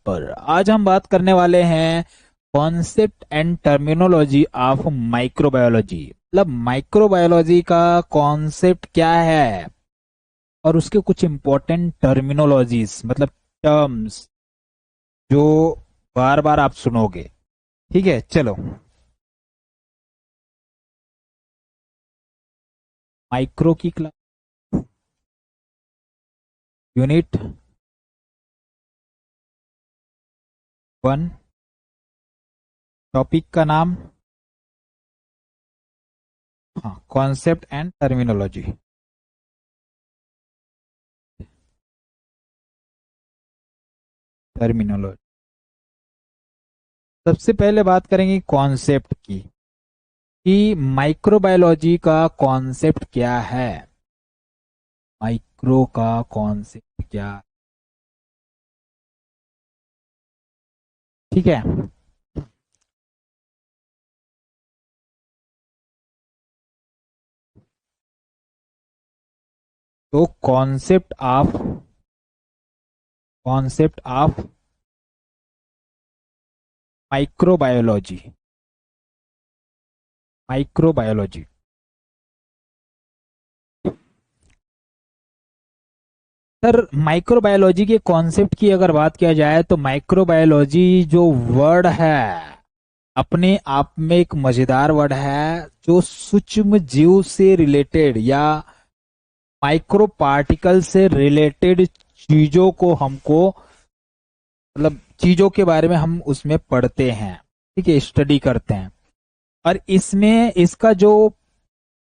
पर आज हम बात करने वाले हैं concept and terminology of microbiology. मतलब माइक्रोबायोलॉजी का कॉन्सेप्ट क्या है और उसके कुछ इंपॉर्टेंट टर्मिनोलॉजीज मतलब टर्म्स जो बार बार आप सुनोगे। ठीक है, चलो। माइक्रो की क्लास, यूनिट 1, टॉपिक का नाम, हाँ, कॉन्सेप्ट एंड टर्मिनोलॉजी। टर्मिनोलॉजी सबसे पहले बात करेंगे कॉन्सेप्ट की कि माइक्रोबायोलॉजी का कॉन्सेप्ट क्या है। माइक्रो का कॉन्सेप्ट क्या, ठीक है। तो concept of microbiology, microbiology. Sir, microbiology के कॉन्सेप्ट की अगर बात किया जाए तो माइक्रोबायोलॉजी जो वर्ड है अपने आप में एक मजेदार वर्ड है जो सूक्ष्म जीव से रिलेटेड या माइक्रो पार्टिकल से रिलेटेड चीजों को हमको, मतलब चीजों के बारे में हम उसमें पढ़ते हैं, ठीक है, स्टडी करते हैं। और इसमें इसका जो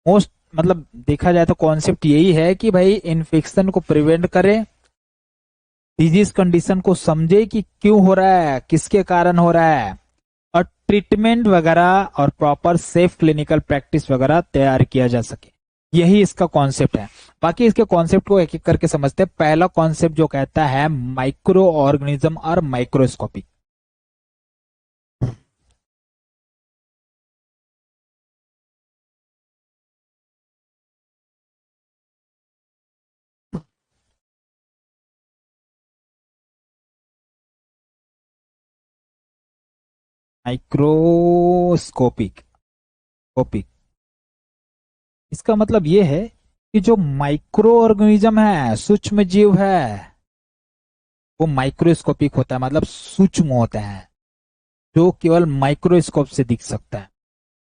मोस्ट मतलब देखा जाए तो कॉन्सेप्ट यही है कि भाई इन्फेक्शन को प्रिवेंट करे, डिजीज कंडीशन को समझे कि क्यों हो रहा है, किसके कारण हो रहा है, और ट्रीटमेंट वगैरह और प्रॉपर सेफ क्लिनिकल प्रैक्टिस वगैरह तैयार किया जा सके। यही इसका कॉन्सेप्ट है। बाकी इसके कॉन्सेप्ट को एक एक करके समझते हैं। पहला कॉन्सेप्ट जो कहता है माइक्रो ऑर्गेनिज्म और माइक्रोस्कोपिक। माइक्रोस्कोपिक ओपिक, इसका मतलब ये है कि जो माइक्रो ऑर्गेनिज्म है, सूक्ष्म जीव है, वो माइक्रोस्कोपिक होता है, मतलब सूक्ष्म होता है, जो केवल माइक्रोस्कोप से दिख सकता है।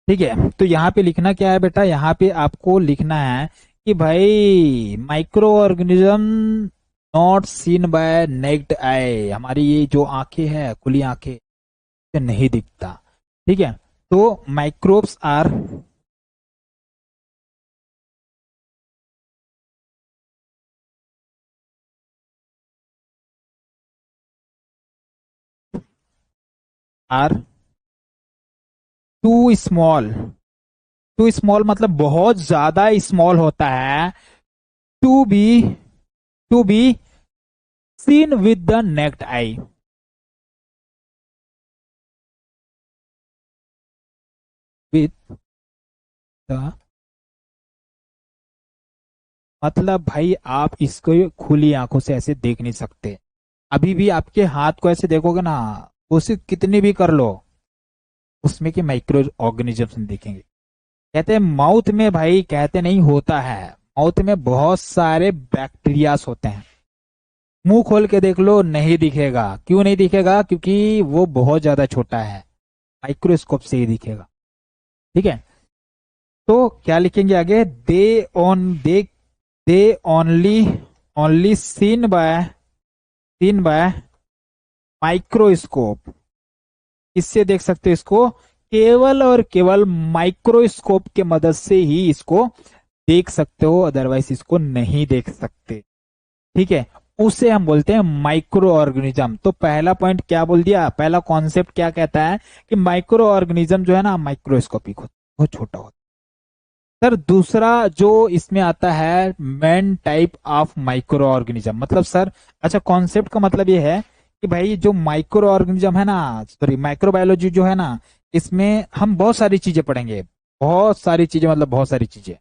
ठीक है, तो यहाँ पे लिखना क्या है बेटा, यहाँ पे आपको लिखना है कि भाई micro organism not seen by naked eye, हमारी ये जो आंखें हैं, खुली आंखें से नहीं दिखता। ठीक है, तो microbes are too small. Too small मतलब बहुत ज्यादा स्मॉल होता है, to be to be seen with the naked eye. With the, मतलब भाई आप इसको खुली आंखों से ऐसे देख नहीं सकते। अभी भी आपके हाथ को ऐसे देखोगे ना, उसे कितनी भी कर लो, उसमें के माइक्रो ऑर्गेनिजम्स दिखेंगे। कहते हैं माउथ में, भाई कहते नहीं होता है, माउथ में बहुत सारे बैक्टीरियास होते हैं। मुंह खोल के देख लो, नहीं दिखेगा। क्यों नहीं दिखेगा? क्योंकि वो बहुत ज्यादा छोटा है, माइक्रोस्कोप से ही दिखेगा। ठीक है, तो क्या लिखेंगे आगे, they they only only seen by microscope. इससे देख सकते हो इसको, केवल और केवल माइक्रोस्कोप के मदद से ही इसको देख सकते हो, अदरवाइज इसको नहीं देख सकते। ठीक है, उसे हम बोलते हैं माइक्रो ऑर्गेनिज्म। तो पहला पॉइंट क्या बोल दिया, पहला कॉन्सेप्ट क्या कहता है कि माइक्रो ऑर्गेनिज्म जो है ना माइक्रोस्कोपिक होता है, बहुत छोटा होता है। सर, दूसरा जो इसमें आता है main type of micro organism, मतलब सर, अच्छा, कॉन्सेप्ट का मतलब ये है कि भाई जो माइक्रो ऑर्गेनिज्म है ना, सॉरी माइक्रोबायोलॉजी जो है ना, इसमें हम बहुत सारी चीजें पढ़ेंगे। बहुत सारी चीजें मतलब बहुत सारी चीजें।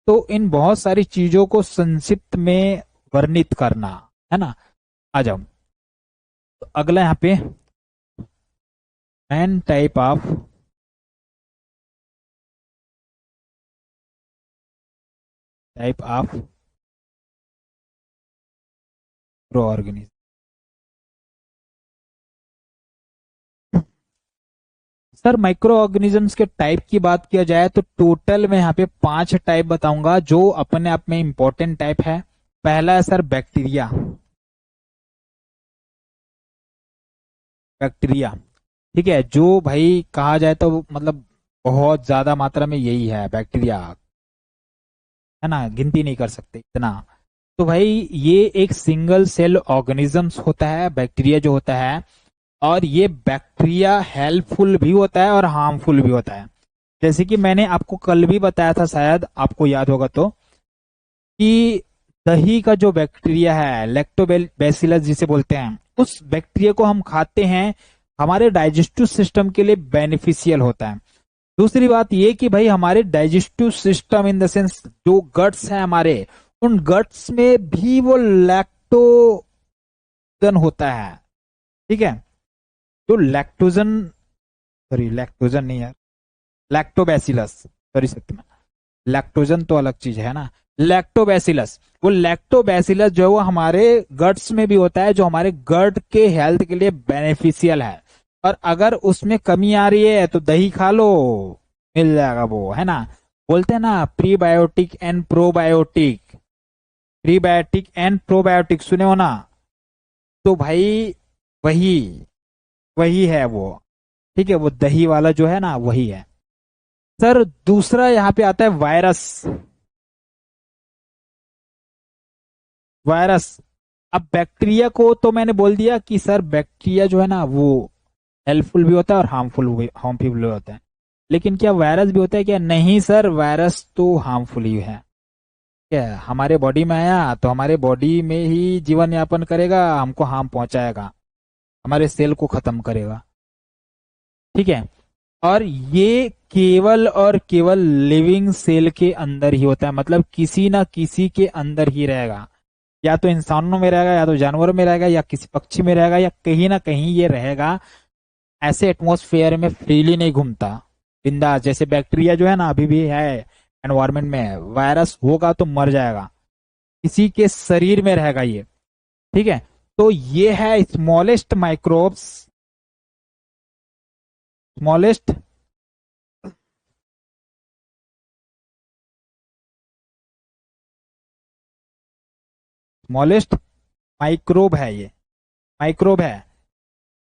तो इन बहुत सारी चीजों को संक्षिप्त में वर्णित करना है ना। आ जाओ। तो अगला यहाँ पे an type of micro organism. Sir micro organisms के टाइप की बात किया जाए तो टोटल मैं यहाँ पे 5 टाइप बताऊंगा जो अपने आप में इंपॉर्टेंट टाइप है। पहला है सर बैक्टीरिया। बैक्टीरिया ठीक है, जो भाई कहा जाए तो मतलब बहुत ज्यादा मात्रा में यही है बैक्टीरिया, है ना, गिनती नहीं कर सकते इतना। तो भाई ये एक सिंगल सेल ऑर्गेनिजम्स होता है बैक्टीरिया जो होता है, और ये बैक्टीरिया हेल्पफुल भी होता है और हार्मफुल भी होता है। जैसे कि मैंने आपको कल भी बताया था, शायद आपको याद होगा तो, कि दही का जो बैक्टीरिया है लैक्टोबैसिलस जिसे बोलते हैं, उस बैक्टीरिया को हम खाते हैं, हमारे डाइजेस्टिव सिस्टम के लिए बेनिफिशियल होता है। दूसरी बात ये कि भाई हमारे digestive system in the sense जो गट्स हैं हमारे, उन गट्स में भी वो लैक्टोजन होता है। ठीक है, जो लैक्टोजन, सॉरी लैक्टोजन नहीं है, लैक्टोबैसिलस, सॉरी सत्यम, लैक्टोजन तो अलग चीज है ना, लैक्टोबैसिलस। वो लैक्टोबैसिलस जो है वो हमारे गट्स में भी होता है, जो हमारे गट के हेल्थ के लिए बेनिफिशियल है। और अगर उसमें कमी आ रही है तो दही खा लो, मिल जाएगा वो, है ना। बोलते हैं ना prebiotic and probiotic, prebiotic and probiotic सुने हो ना, तो भाई वही वही है वो। ठीक है, वो दही वाला जो है ना वही है। सर दूसरा यहाँ पे आता है वायरस। वायरस, अब बैक्टीरिया को तो मैंने बोल दिया कि सर बैक्टीरिया जो है ना वो हेल्पफुल भी होता है और हार्मफुल भी होता है। लेकिन क्या वायरस भी होता है क्या? नहीं सर, वायरस तो हार्मफुल ही है। क्या हमारे बॉडी में आया तो हमारे बॉडी में ही जीवन यापन करेगा, हमको हार्म पहुंचाएगा, हमारे सेल को खत्म करेगा। ठीक है, और ये केवल और केवल लिविंग सेल के अंदर ही होता है, मतलब किसी ना किसी के अंदर ही रहेगा। या तो इंसानों में रहेगा, या तो जानवरों में रहेगा, या किसी पक्षी में रहेगा, या कहीं ना कहीं ये रहेगा। ऐसे एटमॉस्फेयर में फ्रीली नहीं घूमता बिंदास, जैसे बैक्टीरिया जो है ना अभी भी है एनवायरमेंट में, वायरस होगा तो मर जाएगा, किसी के शरीर में रहेगा ये। ठीक है, तो ये है smallest microbes, smallest smallest microbe है ये, माइक्रोब है।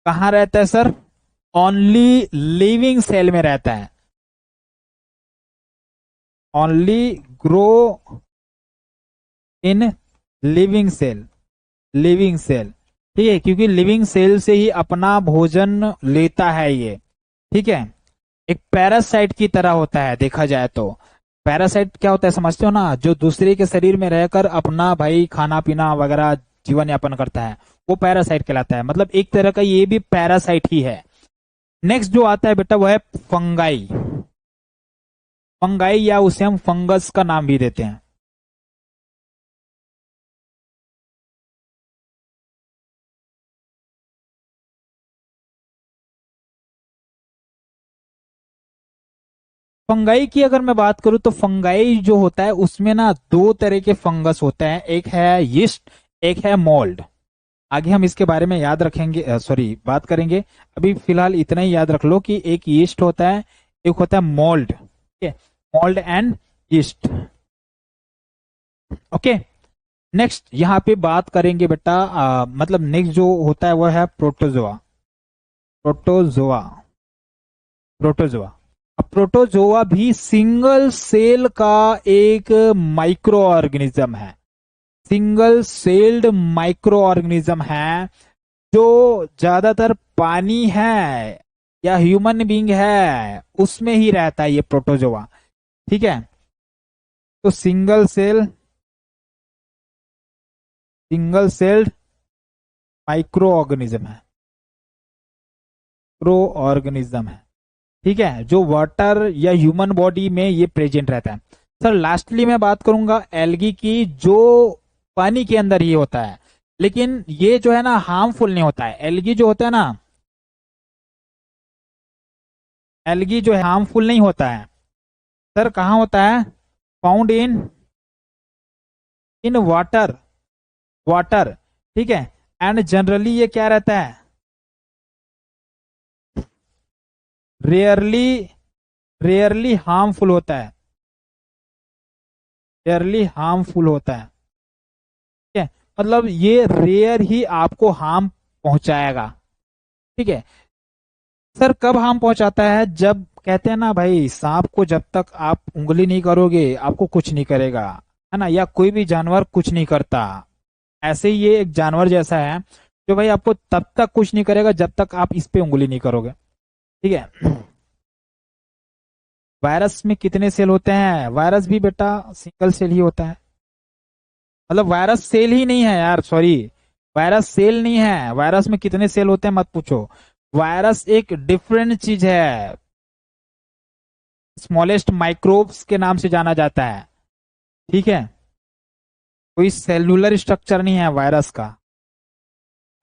कहाँ रहता है सर? ओनली लिविंग सेल में रहता है, only grow in living cell, living cell. ठीक है, क्योंकि लिविंग सेल से ही अपना भोजन लेता है ये। ठीक है, एक पैरासाइट की तरह होता है देखा जाए तो। पैरासाइट क्या होता है समझते हो ना? जो दूसरे के शरीर में रहकर अपना भाई खाना पीना वगैरह जीवन यापन करता है, वो पैरासाइट कहलाता है। मतलब एक तरह का ये भी पैरासाइट ही है। नेक्स्ट जो आता है बेटा वो है फंगाई। फंगाई या उसे हम फंगस का नाम भी देते हैं। फंगाई की अगर मैं बात करूं तो फंगाई जो होता है उसमें ना दो तरह के फंगस होते हैं, एक है यीस्ट, एक है मोल्ड। आगे हम इसके बारे में याद रखेंगे, सॉरी बात करेंगे। अभी फिलहाल इतना ही याद रख लो कि एक यीस्ट होता है, एक होता है मोल्ड। ठीक है, mould and yeast. Okay, next यहाँ पे बात करेंगे बेटा, मतलब नेक्स्ट जो होता है वो है प्रोटोजोआ। Protozoa, protozoa. अब प्रोटोजोआ भी सिंगल सेल का एक माइक्रो ऑर्गेनिज्म है, सिंगल सेल्ड माइक्रो ऑर्गेनिज्म है, जो ज्यादातर पानी है या ह्यूमन बीइंग है उसमें ही रहता है ये प्रोटोजोआ। ठीक है, तो सिंगल सेल्ड माइक्रो ऑर्गेनिज्म है, प्रो ऑर्गेनिज्म है। ठीक है, जो वाटर या ह्यूमन बॉडी में ये प्रेजेंट रहता है। सर लास्टली मैं बात करूंगा एल्गी की, जो पानी के अंदर ही होता है, लेकिन ये जो है ना हार्मफुल नहीं होता है। एलगी जो होता है ना, एलगी जो है हार्मफुल नहीं होता है। सर कहाँ होता है? Found in in water, water, ठीक है। एंड जनरली ये क्या रहता है? रेयरली, रेयरली हार्मफुल होता है, रेयरली हार्मफुल होता है, ठीक है। मतलब ये रेयर ही आपको हार्म पहुंचाएगा, ठीक है। सर कब हार्म पहुंचाता है? जब कहते हैं ना भाई, सांप को जब तक आप उंगली नहीं करोगे आपको कुछ नहीं करेगा, है ना, या कोई भी जानवर कुछ नहीं करता, ऐसे ही ये एक जानवर जैसा है जो भाई आपको तब तक कुछ नहीं करेगा जब तक आप इस पे उंगली नहीं करोगे, ठीक है। वायरस में कितने सेल होते हैं? वायरस भी बेटा सिंगल सेल ही होता है। मतलब वायरस सेल ही नहीं है यार, सॉरी, वायरस सेल नहीं है। वायरस में कितने सेल होते हैं मत पूछो। वायरस एक डिफरेंट चीज है, स्मॉलेस्ट माइक्रोब्स के नाम से जाना जाता है, ठीक है। कोई सेलुलर स्ट्रक्चर नहीं है वायरस का।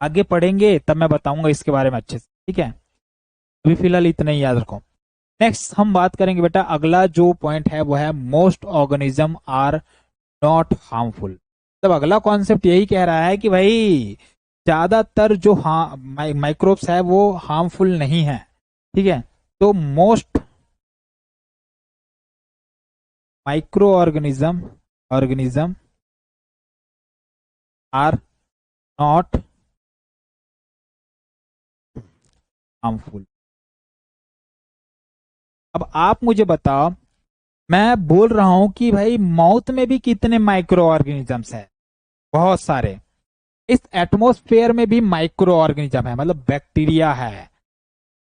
आगे पढ़ेंगे तब मैं बताऊंगा इसके बारे में अच्छे से, ठीक है। अभी फिलहाल इतना ही याद रखो। नेक्स्ट हम बात करेंगे बेटा, अगला जो पॉइंट है वो है most organism are not harmful. मतलब अगला कॉन्सेप्ट यही कह रहा है कि भाई ज्यादातर जो माइक्रोब्स है वो हार्मफुल नहीं है, ठीक है। तो most micro organism, organism are not harmful. अब आप मुझे बताओ, मैं बोल रहा हूं कि भाई माउथ में भी कितने माइक्रो ऑर्गेनिजम्स है? बहुत सारे। इस एटमॉस्फेयर में भी माइक्रो ऑर्गेनिज्म है, मतलब बैक्टीरिया है,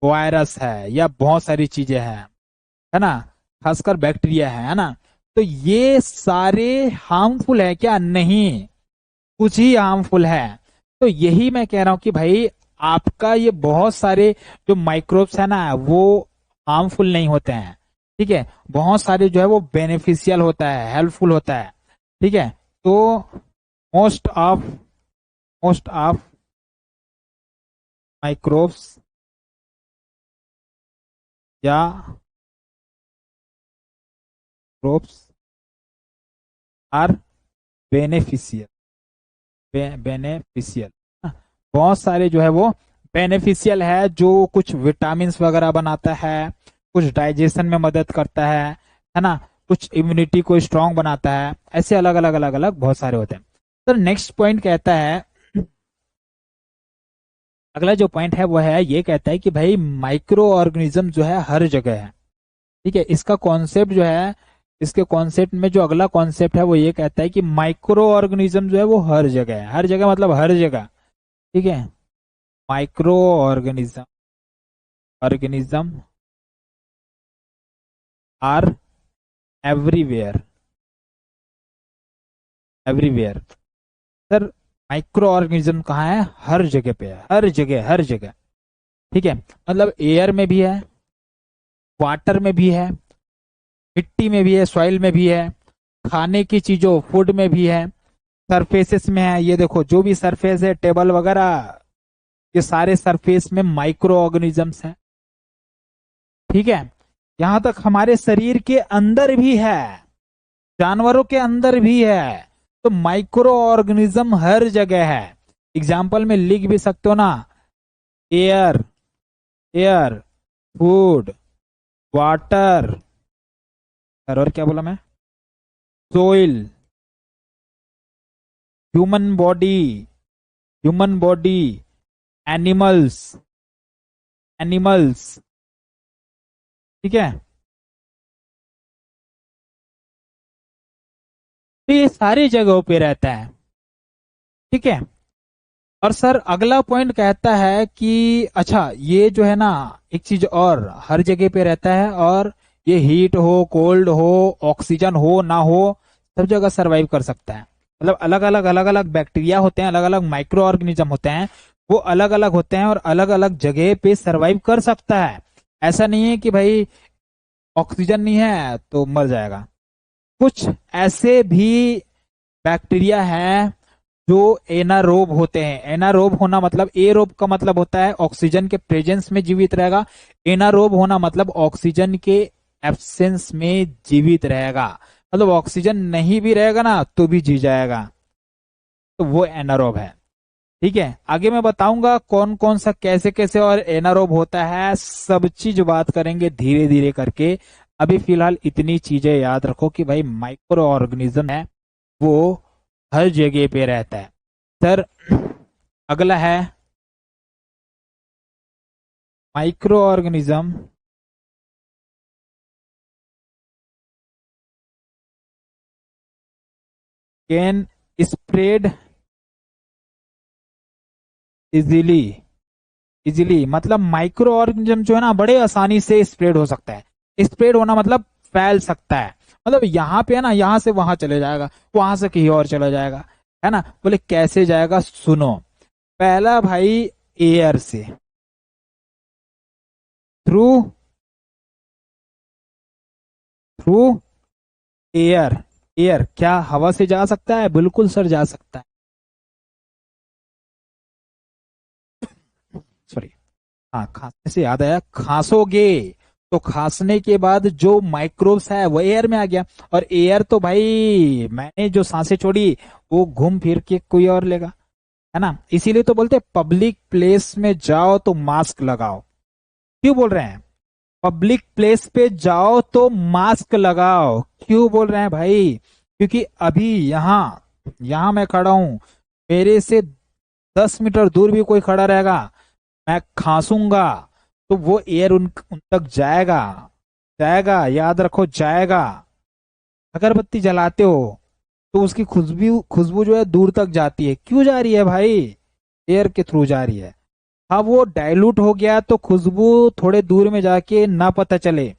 वायरस है, या बहुत सारी चीजें हैं, है ना। खासकर बैक्टीरिया है ना। तो ये सारे हार्मफुल है क्या? नहीं, कुछ ही हार्मफुल है। तो यही मैं कह रहा हूं कि भाई आपका ये बहुत सारे जो माइक्रोब्स है ना वो हार्मफुल नहीं होते हैं, ठीक है। बहुत सारे जो है वो बेनिफिशियल होता है, हेल्पफुल होता है, ठीक है। तो most of, most of microbes या प्रोब्स आर बेनिफिशियल, बेनिफिशियल, बहुत सारे जो है वो बेनिफिशियल है, जो कुछ विटामिन वगैरह बनाता है, कुछ डाइजेशन में मदद करता है ना, कुछ इम्यूनिटी को स्ट्रांग बनाता है, ऐसे अलग अलग अलग अलग बहुत सारे होते हैं। तो नेक्स्ट पॉइंट कहता है, अगला जो पॉइंट है वो है ये कहता है कि भाई माइक्रो ऑर्गेनिज्म जो है हर जगह है, ठीक है। इसका कॉन्सेप्ट जो है, इसके कॉन्सेप्ट में जो अगला कॉन्सेप्ट है वो ये कहता है कि माइक्रो ऑर्गेनिज्म जो है वो हर जगह है, हर जगह मतलब हर जगह, ठीक है। Micro organism, organism are everywhere, everywhere. Sir micro organism कहाँ है? हर जगह पे है, हर जगह, हर जगह, ठीक है। मतलब एयर में भी है, वाटर में भी है, मिट्टी में भी है, सॉइल में भी है, खाने की चीजों फूड में भी है, सरफेसेस में है। ये देखो जो भी सरफेस है, टेबल वगैरह, ये सारे सरफेस में माइक्रो ऑर्गेनिजम्स हैं, ठीक है। यहां तक हमारे शरीर के अंदर भी है, जानवरों के अंदर भी है। तो माइक्रो ऑर्गेनिज्म हर जगह है। एग्जाम्पल में लिख भी सकते हो ना, एयर, एयर, फूड, वाटर, और क्या बोला मैं, soil, human body, human body, animals, animals, ठीक है। तो ये सारी जगहों पे रहता है, ठीक है। और सर अगला पॉइंट कहता है कि अच्छा ये जो है ना, एक चीज और, हर जगह पे रहता है, और ये हीट हो, कोल्ड हो, ऑक्सीजन हो ना हो, सब जगह सरवाइव कर सकता है। मतलब अलग अलग बैक्टीरिया होते हैं, अलग अलग माइक्रो ऑर्गेनिज्म होते हैं, वो अलग अलग होते हैं और अलग अलग जगह पे सरवाइव कर सकता है। ऐसा नहीं है कि भाई ऑक्सीजन नहीं है तो मर जाएगा। कुछ ऐसे भी बैक्टीरिया हैं जो एनारोब होते हैं, एनारोब होना मतलब, एरोब का मतलब होता है ऑक्सीजन के प्रेजेंस में जीवित रहेगा, एनारोब होना मतलब ऑक्सीजन के एब्सेंस में जीवित रहेगा, मतलब ऑक्सीजन नहीं भी रहेगा ना तो भी जी जाएगा, तो वो एनारोब है। ठीक है, आगे मैं बताऊंगा कौन कौन सा कैसे कैसे और एनारोब होता है, सब चीज बात करेंगे धीरे धीरे करके। अभी फिलहाल इतनी चीजें याद रखो कि भाई माइक्रो ऑर्गेनिज्म है वो हर जगह पे रहता है। सर, अगला है micro organism can spread easily, easily मतलब माइक्रो ऑर्गेनिज्म जो है ना बड़े आसानी से स्प्रेड हो सकता है, स्प्रेड होना मतलब फैल सकता है, मतलब यहाँ पे है ना, यहाँ से वहां चले जाएगा, वहां से कहीं और चला जाएगा, है ना। बोले कैसे जाएगा, सुनो। पहला भाई एयर से, थ्रू, थ्रू एयर, एयर क्या हवा से जा सकता है, बिल्कुल सर जा सकता है। सॉरी, हाँ खांसने से याद आया, खांसोगे तो खांसने के बाद जो माइक्रोब्स है वो एयर में आ गया, और एयर तो भाई मैंने जो सांसें छोड़ी वो घूम फिर के कोई और लेगा, है ना। इसीलिए तो बोलते हैं पब्लिक प्लेस में जाओ तो मास्क लगाओ। क्यों बोल रहे हैं पब्लिक प्लेस पे जाओ तो मास्क लगाओ, क्यों बोल रहे हैं भाई, क्योंकि अभी यहाँ, यहाँ मैं खड़ा हूं, मेरे से 10 मीटर दूर भी कोई खड़ा रहेगा, मैं खांसूंगा तो वो एयर उन तक जाएगा, जाएगा, याद रखो जाएगा। अगरबत्ती जलाते हो तो उसकी खुशबू, खुशबू जो है दूर तक जाती है, क्यों जा रही है भाई, एयर के थ्रू जा रही है। हाँ वो डाइल्यूट हो गया तो खुशबू थोड़े दूर में जाके ना पता चले,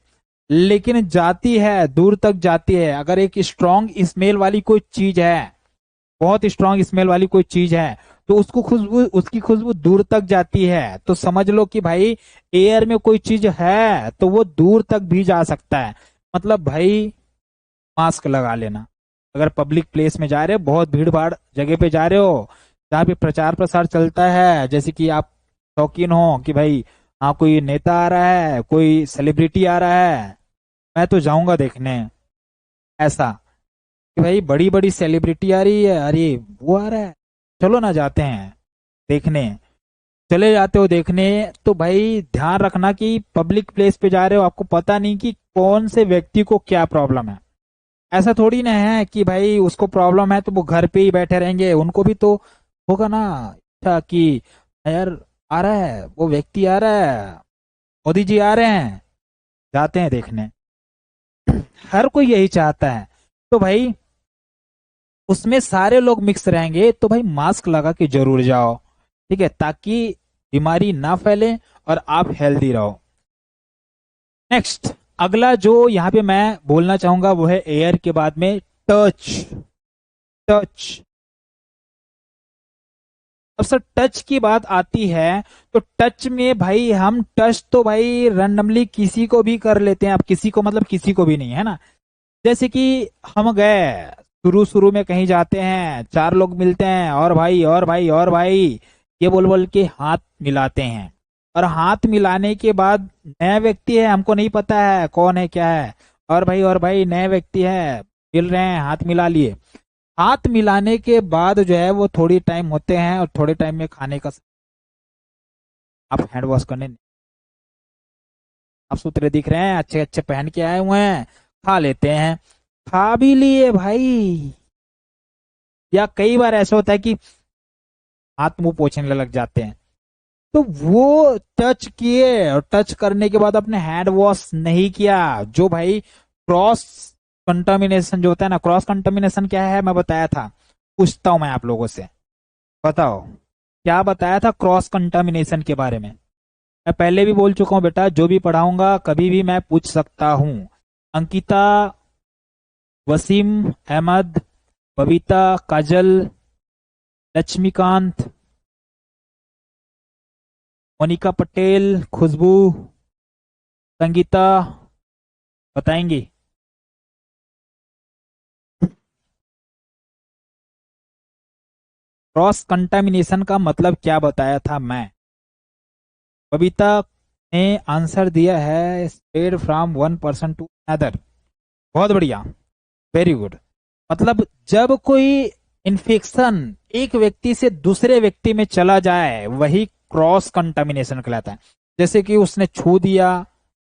लेकिन जाती है, दूर तक जाती है। अगर एक स्ट्रॉन्ग स्मेल वाली कोई चीज है, बहुत स्ट्रांग स्मेल वाली कोई चीज है, तो उसको खुशबू, उसकी खुशबू दूर तक जाती है, तो समझ लो कि भाई एयर में कोई चीज है तो वो दूर तक भी जा सकता है। मतलब भाई मास्क लगा लेना, अगर पब्लिक प्लेस में जा रहे हो, बहुत भीड़ भाड़ जगह पे जा रहे हो जहाँ पे प्रचार प्रसार चलता है, जैसे कि आप शौकीन हो कि भाई हाँ कोई नेता आ रहा है, कोई सेलिब्रिटी आ रहा है, मैं तो जाऊंगा देखने, ऐसा कि भाई बड़ी बड़ी सेलिब्रिटी आ रही है, अरे वो आ रहा है, चलो ना जाते हैं देखने, चले जाते हो देखने, तो भाई ध्यान रखना कि पब्लिक प्लेस पे जा रहे हो, आपको पता नहीं कि कौन से व्यक्ति को क्या प्रॉब्लम है। ऐसा थोड़ी ना है कि भाई उसको प्रॉब्लम है तो वो घर पे ही बैठे रहेंगे, उनको भी तो होगा ना अच्छा कि यार आ रहा है, वो व्यक्ति आ रहा है, मोदी जी आ रहे हैं, जाते हैं देखने, हर कोई यही चाहता है। तो भाई उसमें सारे लोग मिक्स रहेंगे तो भाई मास्क लगा के जरूर जाओ, ठीक है, ताकि बीमारी ना फैले और आप हेल्दी रहो। नेक्स्ट, अगला जो यहाँ पे मैं बोलना चाहूंगा वो है एयर के बाद में टच, टच। अब सर टच की बात आती है तो टच में भाई हम टच तो भाई रैंडमली किसी को भी कर लेते हैं, अब किसी को मतलब किसी को भी नहीं, है ना। जैसे कि हम गए, शुरू शुरू में कहीं जाते हैं, चार लोग मिलते हैं, और भाई और भाई और भाई ये बोल बोल के हाथ मिलाते हैं, और हाथ मिलाने के बाद नया व्यक्ति है, हमको नहीं पता है कौन है क्या है, और भाई नए व्यक्ति है, मिल रहे हैं, हाथ मिला लिए। हाथ मिलाने के बाद जो है वो थोड़ी टाइम होते हैं और थोड़े टाइम में खाने का, आप हैंड वॉश करने, आप सूत्र दिख रहे हैं अच्छे अच्छे पहन के आए हुए हैं, खा लेते हैं, खा भी लिए भाई, या कई बार ऐसा होता है कि हाथ मुंह पोछने लग जाते हैं, तो वो टच किए और टच करने के बाद अपने हैंड वॉश नहीं किया, जो भाई क्रॉस कंटामिनेशन जो होता है ना, क्रॉस कंटामिनेशन क्या है मैं बताया था, पूछता हूं मैं आप लोगों से, बताओ क्या बताया था क्रॉस कंटामिनेशन के बारे में। मैं पहले भी बोल चुका हूं बेटा, जो भी पढ़ाऊंगा कभी भी मैं पूछ सकता हूं। अंकिता, वसीम अहमद, बबीता, काजल, लक्ष्मीकांत, मोनिका पटेल, खुशबू, संगीता, बताएंगी। क्रॉस कंटामिनेशन का मतलब क्या बताया था मैं? बबीता ने आंसर दिया है spread from one person to other. बहुत बढ़िया, वेरी गुड। मतलब जब कोई इन्फेक्शन एक व्यक्ति से दूसरे व्यक्ति में चला जाए वही क्रॉस कंटामिनेशन कहलाता है। जैसे कि उसने छू दिया,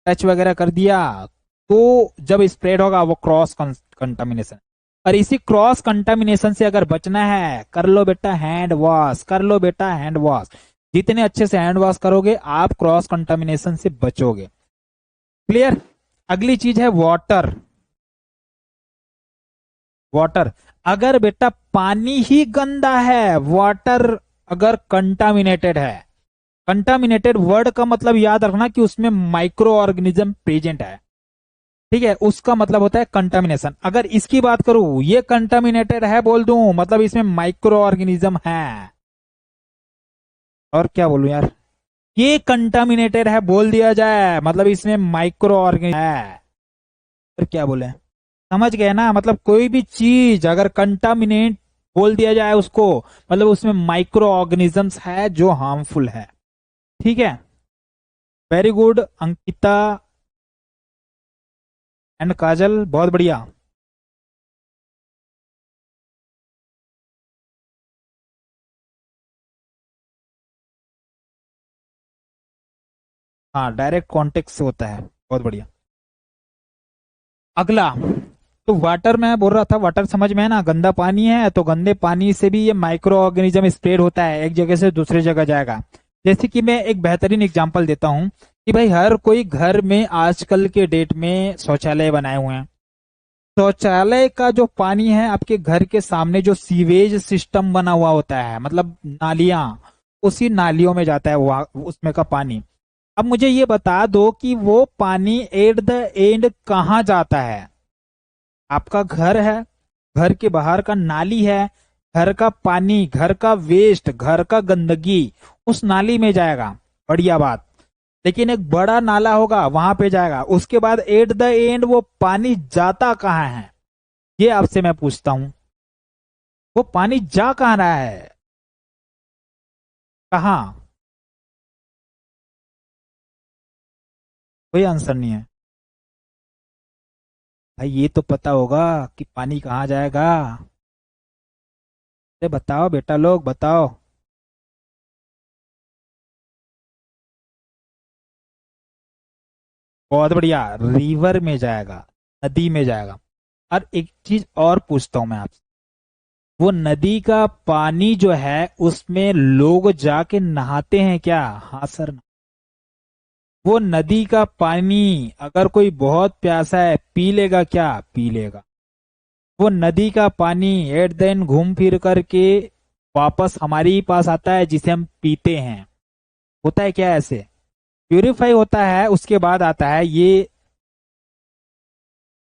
टच वगैरह कर दिया, तो जब स्प्रेड होगा वो क्रॉस कंटामिनेशन। और इसी क्रॉस कंटामिनेशन से अगर बचना है, कर लो बेटा हैंड वॉश, कर लो बेटा हैंड वॉश। जितने अच्छे से हैंड वॉश करोगे आप क्रॉस कंटामिनेशन से बचोगे। क्लियर? अगली चीज है वाटर। वाटर, अगर बेटा पानी ही गंदा है, वाटर अगर कंटामिनेटेड है, कंटामिनेटेड वर्ड का मतलब याद रखना कि उसमें माइक्रो ऑर्गेनिज्म प्रेजेंट है। ठीक है, उसका मतलब होता है कंटामिनेशन। अगर इसकी बात करूं, ये कंटामिनेटेड है बोल दूं मतलब इसमें माइक्रो ऑर्गेनिज्म है। और क्या बोलूं यार, ये कंटामिनेटेड है बोल दिया जाए मतलब इसमें माइक्रो ऑर्गेनिज्म है। फिर क्या बोले, समझ गए ना? मतलब कोई भी चीज अगर कंटामिनेट बोल दिया जाए उसको, मतलब उसमें माइक्रो ऑर्गेनिजम्स है जो हार्मफुल है। ठीक है, वेरी गुड अंकिता एंड काजल, बहुत बढ़िया। हाँ, डायरेक्ट कॉन्टेक्ट से होता है, बहुत बढ़िया। अगला, तो वाटर में बोल रहा था, वाटर समझ में है ना, गंदा पानी है तो गंदे पानी से भी ये माइक्रो ऑर्गेनिज्म स्प्रेड होता है, एक जगह से दूसरी जगह जाएगा। जैसे कि मैं एक बेहतरीन एग्जांपल देता हूँ कि भाई हर कोई घर में आजकल के डेट में शौचालय बनाए हुए हैं। शौचालय का जो पानी है आपके घर के सामने जो सीवेज सिस्टम बना हुआ होता है, मतलब नालियां, उसी नालियों में जाता है वो उसमें का पानी। अब मुझे ये बता दो कि वो पानी एट द एंड कहाँ जाता है? आपका घर है, घर के बाहर का नाली है, घर का पानी, घर का वेस्ट, घर का गंदगी उस नाली में जाएगा, बढ़िया बात। लेकिन एक बड़ा नाला होगा वहां पे जाएगा, उसके बाद एट द एंड वो पानी जाता कहाँ है? ये आपसे मैं पूछता हूं, वो पानी जा कहाँ रहा है? कहाँ? कोई आंसर नहीं है। भाई ये तो पता होगा कि पानी कहाँ जाएगा। अरे बताओ बेटा, लोग बताओ। बहुत बढ़िया, रिवर में जाएगा, नदी में जाएगा। और एक चीज और पूछता हूं मैं आपसे, वो नदी का पानी जो है उसमें लोग जाके नहाते हैं क्या? हाँ सर। वो नदी का पानी अगर कोई बहुत प्यासा है पी लेगा क्या? पी लेगा। वो नदी का पानी एट देन घूम फिर करके वापस हमारे ही पास आता है जिसे हम पीते हैं। होता है क्या ऐसे? प्यूरिफाई होता है उसके बाद आता है ये।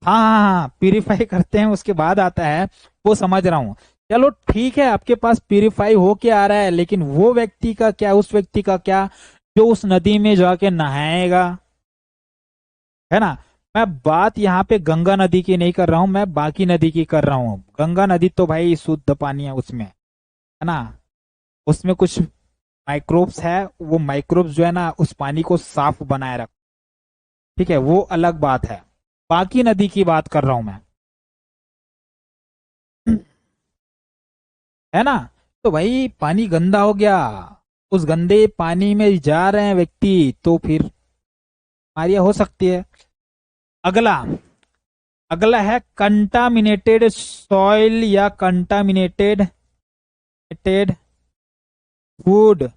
हाँ हाँ हाँ, प्यूरिफाई करते हैं उसके बाद आता है, वो समझ रहा हूं। चलो ठीक है, आपके पास प्यूरिफाई हो के आ रहा है, लेकिन वो व्यक्ति का क्या, उस व्यक्ति का क्या जो उस नदी में जाके नहाएगा, है ना? मैं बात यहाँ पे गंगा नदी की नहीं कर रहा हूं, मैं बाकी नदी की कर रहा हूँ। गंगा नदी तो भाई शुद्ध पानी है उसमें, है ना? उसमें कुछ माइक्रोब्स है, वो माइक्रोब्स जो है ना उस पानी को साफ बनाए रख। ठीक है, वो अलग बात है। बाकी नदी की बात कर रहा हूं मैं, है ना? तो भाई पानी गंदा हो गया, उस गंदे पानी में जा रहे हैं व्यक्ति, तो फिर बीमारियां हो सकती है। अगला, अगला है कंटामिनेटेड सॉइल या कंटामिनेटेड टेड फूड।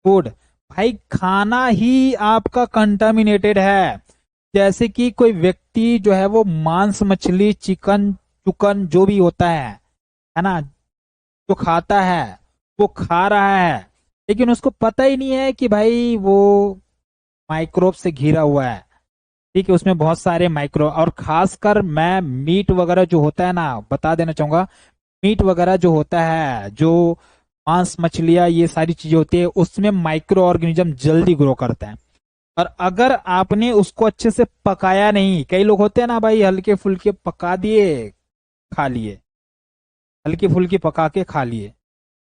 फूड, भाई खाना ही आपका कंटामिनेटेड है। जैसे कि कोई व्यक्ति जो है वो मांस मछली चिकन चुकन जो भी होता है ना, जो खाता है, वो खा रहा है, लेकिन उसको पता ही नहीं है कि भाई वो माइक्रोब से घिरा हुआ है। ठीक है, उसमें बहुत सारे माइक्रो, और खासकर मैं मीट वगैरह जो होता है ना, बता देना चाहूंगा, मीट वगैरह जो होता है, जो मांस मछलियां ये सारी चीजें होती है, उसमें माइक्रो ऑर्गेनिज्म जल्दी ग्रो करता है। और अगर आपने उसको अच्छे से पकाया नहीं, कई लोग होते हैं ना भाई हल्के फुल्के पका दिए खा लिए, हल्की फुल्की पका के खा लिए,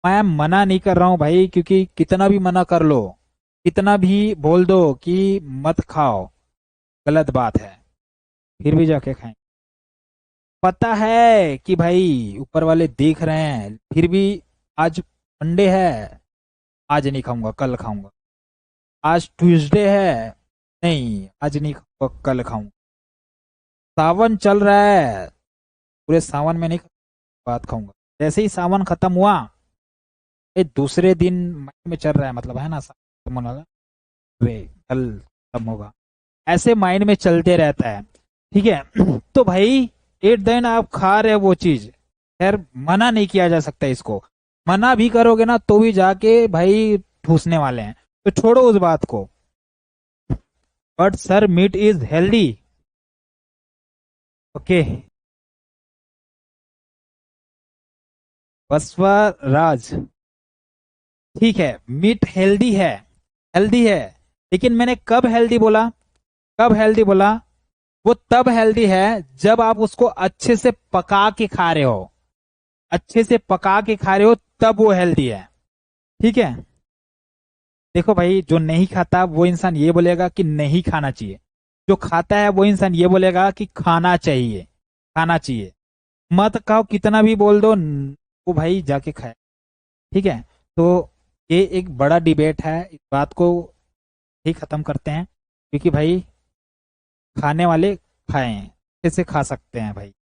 मैं मना नहीं कर रहा हूं भाई, क्योंकि कितना भी मना कर लो, कितना भी बोल दो कि मत खाओ, गलत बात है, फिर भी जाके खाएं। पता है कि भाई ऊपर वाले देख रहे हैं, फिर भी आज मंडे है, आज नहीं खाऊंगा, कल खाऊंगा। आज ट्यूसडे है, नहीं आज नहीं खाऊंगा, कल खाऊंगा। सावन चल रहा है, पूरे सावन में नहीं बात खाऊंगा। जैसे ही सावन खत्म हुआ, ये दूसरे दिन माइंड में चल रहा है, मतलब है ना, सावन खत्म होने वाला, वे कल खत्म होगा, ऐसे माइंड में चलते रहता है। ठीक है तो भाई एट दिन आप खा रहे हो वो चीज, खैर मना नहीं किया जा सकता इसको। मना भी करोगे ना तो भी जाके भाई ठूसने वाले हैं, तो छोड़ो उस बात को। But sir meat is healthy. Okay, Basavaraj, ठीक है, मीट हेल्दी है, हेल्दी है, लेकिन मैंने कब हेल्दी बोला, कब हेल्दी बोला? वो तब हेल्दी है जब आप उसको अच्छे से पका के खा रहे हो, अच्छे से पका के खा रहे हो, तब वो हेल्दी है। ठीक है, देखो भाई, जो नहीं खाता वो इंसान ये बोलेगा कि नहीं खाना चाहिए, जो खाता है वो इंसान ये बोलेगा कि खाना चाहिए, खाना चाहिए। मत खाओ कितना भी बोल दो, वो भाई जाके खाए। ठीक है, तो ये एक बड़ा डिबेट है, इस बात को ही खत्म करते हैं, क्योंकि भाई खाने वाले खाएं, अच्छे से खा सकते हैं भाई,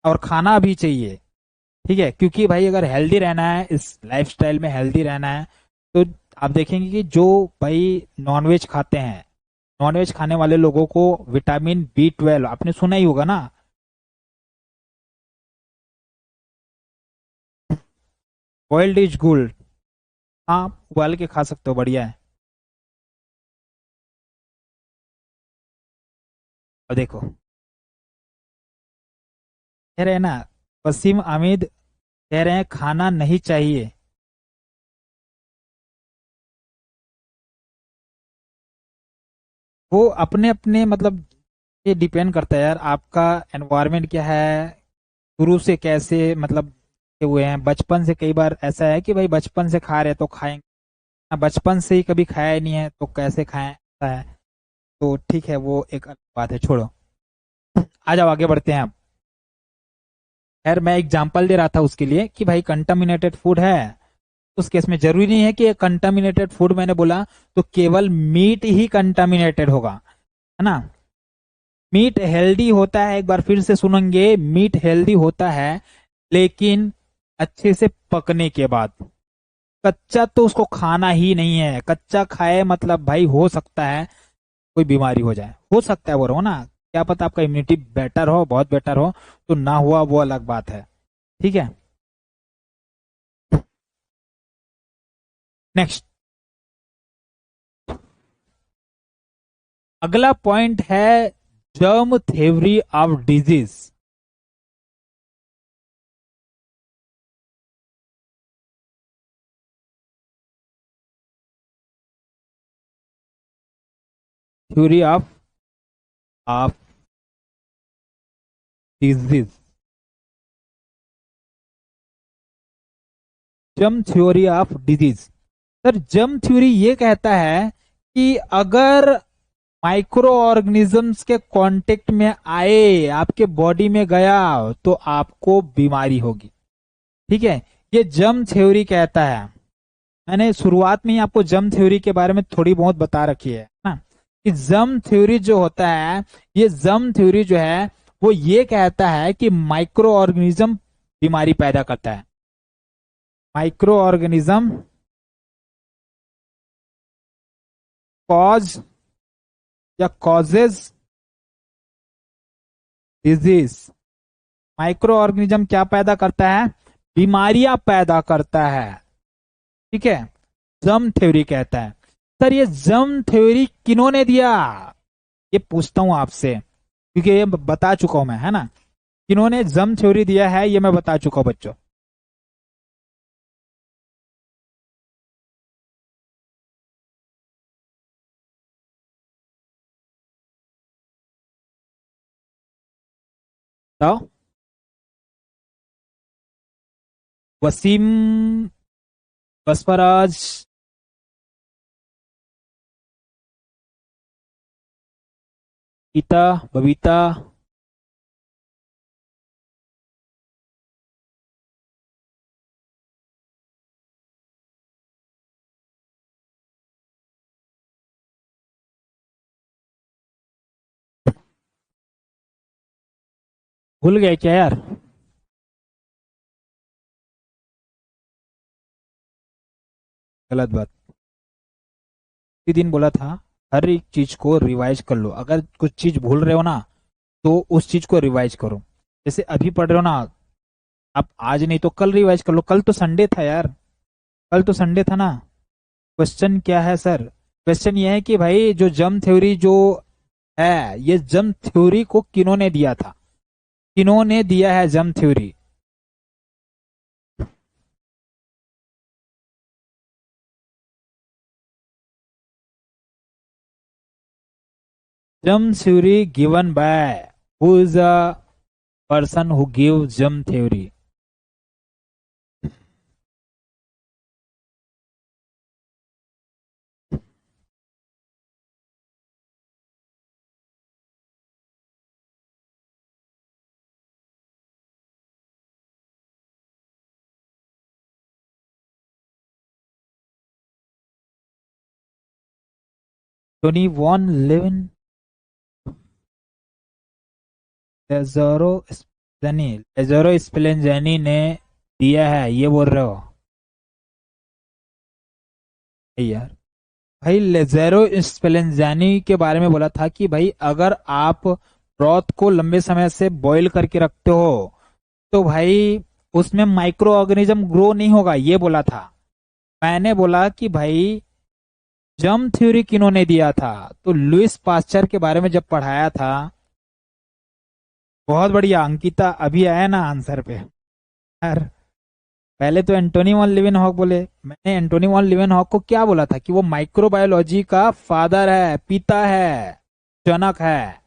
और खाना भी चाहिए। ठीक है, क्योंकि भाई अगर हेल्दी रहना है, इस लाइफस्टाइल में हेल्दी रहना है, तो आप देखेंगे कि जो भाई नॉनवेज खाते हैं, नॉनवेज खाने वाले लोगों को विटामिन B12 आपने सुना ही होगा ना। बॉइल्ड इज गुड, हाँ उबाल के खा सकते हो, बढ़िया है। और देखो, कह रहे हैं ना, वसीम हामिद कह रहे हैं खाना नहीं चाहिए। वो अपने अपने मतलब, ये डिपेंड करता है यार, आपका एनवायरनमेंट क्या है, शुरू से कैसे मतलब के हुए हैं। बचपन से कई बार ऐसा है कि भाई बचपन से खा रहे हैं तो खाएंगे, बचपन से ही कभी खाया ही नहीं है तो कैसे खाएं, ऐसा है। तो ठीक है, वो एक अलग बात है, छोड़ो। आ जाओ आगे बढ़ते हैं आप। खैर मैं एग्जांपल दे रहा था उसके लिए कि भाई कंटामिनेटेड फूड है, उस केस में जरूरी नहीं है कि कंटामिनेटेड फूड मैंने बोला तो केवल मीट ही कंटामिनेटेड होगा, है ना। मीट हेल्दी होता है, एक बार फिर से सुनेंगे, मीट हेल्दी होता है, लेकिन अच्छे से पकने के बाद। कच्चा तो उसको खाना ही नहीं है, कच्चा खाए मतलब भाई हो सकता है कोई बीमारी हो जाए, हो सकता है, वो रहो ना, क्या पता आपका इम्यूनिटी बेटर हो, बहुत बेटर हो, तो ना हुआ वो अलग बात है। ठीक है, नेक्स्ट, अगला पॉइंट है germ theory of disease. Theory of disease, germ theory of disease. Sir germ theory ये कहता है कि अगर माइक्रो ऑर्गेनिजम्स के कांटेक्ट में आए, आपके बॉडी में गया, तो आपको बीमारी होगी। ठीक है, ये जर्म थ्योरी कहता है। मैंने शुरुआत में ही आपको जर्म थ्योरी के बारे में थोड़ी बहुत बता रखी है ना, कि जर्म थ्योरी जो होता है, ये जर्म थ्योरी जो है वो ये कहता है कि माइक्रो ऑर्गेनिज्म बीमारी पैदा करता है, माइक्रो ऑर्गेनिज्म कॉज या कॉजेज डिजीज। माइक्रो ऑर्गेनिज्म क्या पैदा करता है? बीमारियां पैदा करता है। ठीक है, जर्म थ्योरी कहता है। सर ये जर्म थ्योरी किन्होंने दिया, ये पूछता हूं आपसे, क्योंकि ये बता चुका हूं मैं, है ना। किन्होंने जर्म थ्योरी दिया है ये मैं बता चुका हूं बच्चों। बताओ। वसीम बसपराज, गीता, बबीता, भूल गए क्या यार? गलत बात। उसी दिन बोला था हर एक चीज को रिवाइज कर लो, अगर कुछ चीज भूल रहे हो ना तो उस चीज को रिवाइज करो। जैसे अभी पढ़ रहे हो ना, आप आज नहीं तो कल रिवाइज कर लो। कल तो संडे था यार, कल तो संडे था ना। क्वेश्चन क्या है सर? क्वेश्चन ये है कि भाई जो जम थ्योरी जो है, ये जम थ्योरी को किन्होंने दिया था? किन्होंने दिया है जम थ्योरी? जम theory given by, who is a person who give जम थ्योरी? 2111 लेज़ारो स्पेलेंजानी, लेज़ारो स्पेलेंजानी ने दिया है, ये बोल रहे हो? नहीं यार, भाई लेज़ेरो स्पेलेंजानी के बारे में बोला था कि भाई अगर आप ब्रॉथ को लंबे समय से बॉईल करके रखते हो तो भाई उसमें माइक्रो ऑर्गेनिज्म ग्रो नहीं होगा, ये बोला था। मैंने बोला कि भाई जर्म थ्योरी किन्होंने दिया था? तो लुइस पास्चर के बारे में जब पढ़ाया था। बहुत बढ़िया अंकिता, अभी आया ना आंसर पे यार। पहले तो एंटोनी वॉन लिवेनहॉक बोले, मैंने एंटोनी वॉन लिवेनहॉक को क्या बोला था कि वो माइक्रोबायोलॉजी का फादर है, पिता है, जनक है,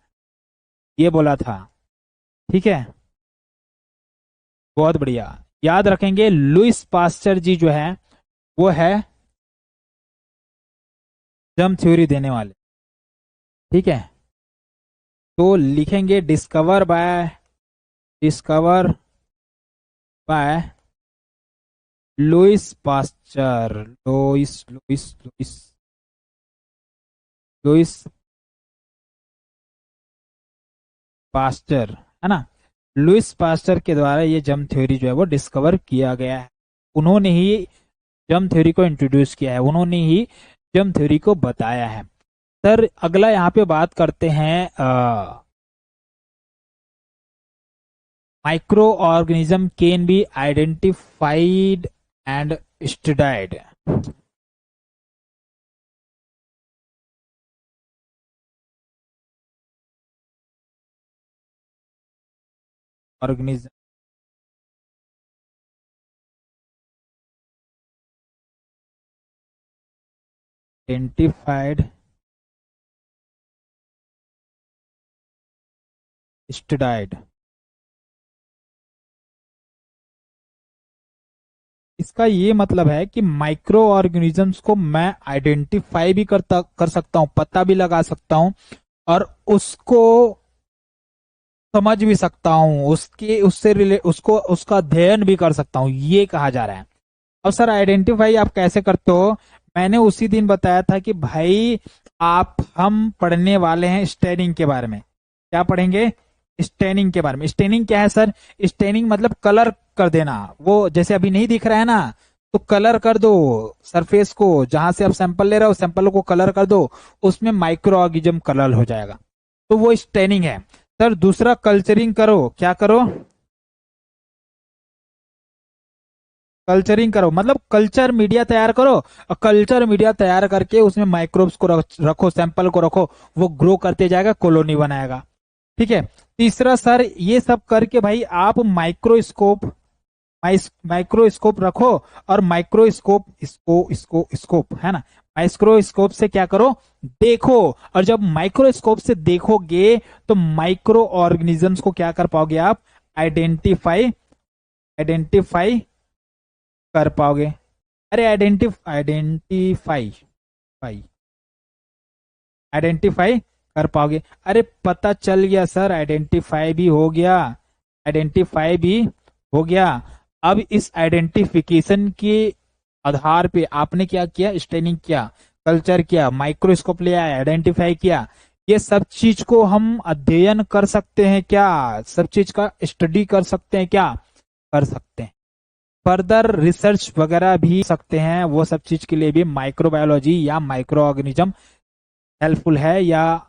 ये बोला था। ठीक है, बहुत बढ़िया। याद रखेंगे लुइस पास्चर जी जो है वो है जर्म थ्योरी देने वाले। ठीक है, तो लिखेंगे discover by Louis Pasteur. Louis Louis Louis Louis Pasteur, है ना? लुइस पास्चर के द्वारा ये जर्म थ्योरी जो है वो डिस्कवर किया गया है। उन्होंने ही जर्म थ्योरी को इंट्रोड्यूस किया है, उन्होंने ही जर्म थ्योरी को बताया है। सर अगला यहाँ पे बात करते हैं micro organism can be identified and studied. Organism identified studied. इसका ये मतलब है कि माइक्रो ऑर्गेनिजम्स को मैं आइडेंटिफाई भी कर सकता हूं, पता भी लगा सकता हूं, और उसको समझ भी सकता हूं, उसके उससे रिले उसको उसका अध्ययन भी कर सकता हूं, ये कहा जा रहा है। अब सर आइडेंटिफाई आप कैसे करते हो? मैंने उसी दिन बताया था कि भाई आप हम पढ़ने वाले हैं स्टेनिंग के बारे में। क्या पढ़ेंगे? स्टेनिंग के बारे में। स्टेनिंग क्या है सर? स्टेनिंग मतलब कलर कर देना। वो जैसे अभी नहीं दिख रहा है ना, तो कलर कर दो सरफेस को, जहां से आप सैंपल ले रहे हो सैंपल को कलर कर दो, उसमें माइक्रो ऑर्गेनिज्म कलर हो जाएगा। तो वो स्टेनिंग है। सर दूसरा कल्चरिंग करो। क्या करो? कल्चरिंग करो मतलब कल्चर मीडिया तैयार करो, और कल्चर मीडिया तैयार करके उसमें माइक्रोब्स को रखो, सैंपल को रखो, वो ग्रो करते जाएगा, कॉलोनी बनाएगा। ठीक है। तीसरा सर ये सब करके भाई आप माइक्रोस्कोप रखो, और माइक्रोस्कोप इसको स्कोप है ना, माइक्रोस्कोप से क्या करो? देखो। और जब माइक्रोस्कोप से देखोगे तो माइक्रो ऑर्गेनिजम्स को क्या कर पाओगे आप? आइडेंटिफाई आइडेंटिफाई कर पाओगे। अरे आइडेंटिफाई फाई आइडेंटिफाई कर पाओगे। अरे पता चल गया सर, आइडेंटिफाई भी हो गया, आइडेंटिफाई भी हो गया। अब इस आइडेंटिफिकेशन के आधार पे आपने क्या किया, स्टेनिंग किया, कल्चर किया, माइक्रोस्कोप ले आया, आइडेंटिफाई किया। ये सब चीज को हम अध्ययन कर सकते हैं क्या, सब चीज का स्टडी कर सकते हैं क्या, कर सकते हैं। फर्दर रिसर्च वगैरह भी सकते हैं, वो सब चीज के लिए भी माइक्रोबायोलॉजी या माइक्रो ऑर्गेनिज्म हेल्पफुल है, या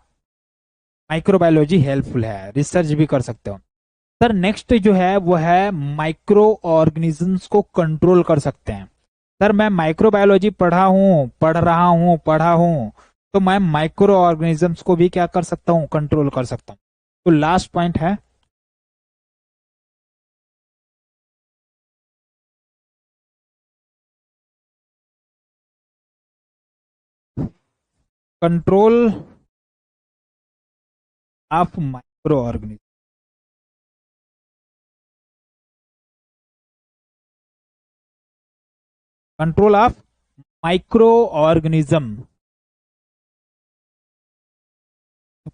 माइक्रोबायोलॉजी हेल्पफुल है, रिसर्च भी कर सकते हो। सर नेक्स्ट जो है वो है माइक्रो ऑर्गेनिजम्स को कंट्रोल कर सकते हैं। सर मैं माइक्रोबायोलॉजी पढ़ा हूं, तो मैं माइक्रो ऑर्गेनिजम्स को भी क्या कर सकता हूं, कंट्रोल कर सकता हूं। तो लास्ट पॉइंट है control of micro organism. Control of micro organism,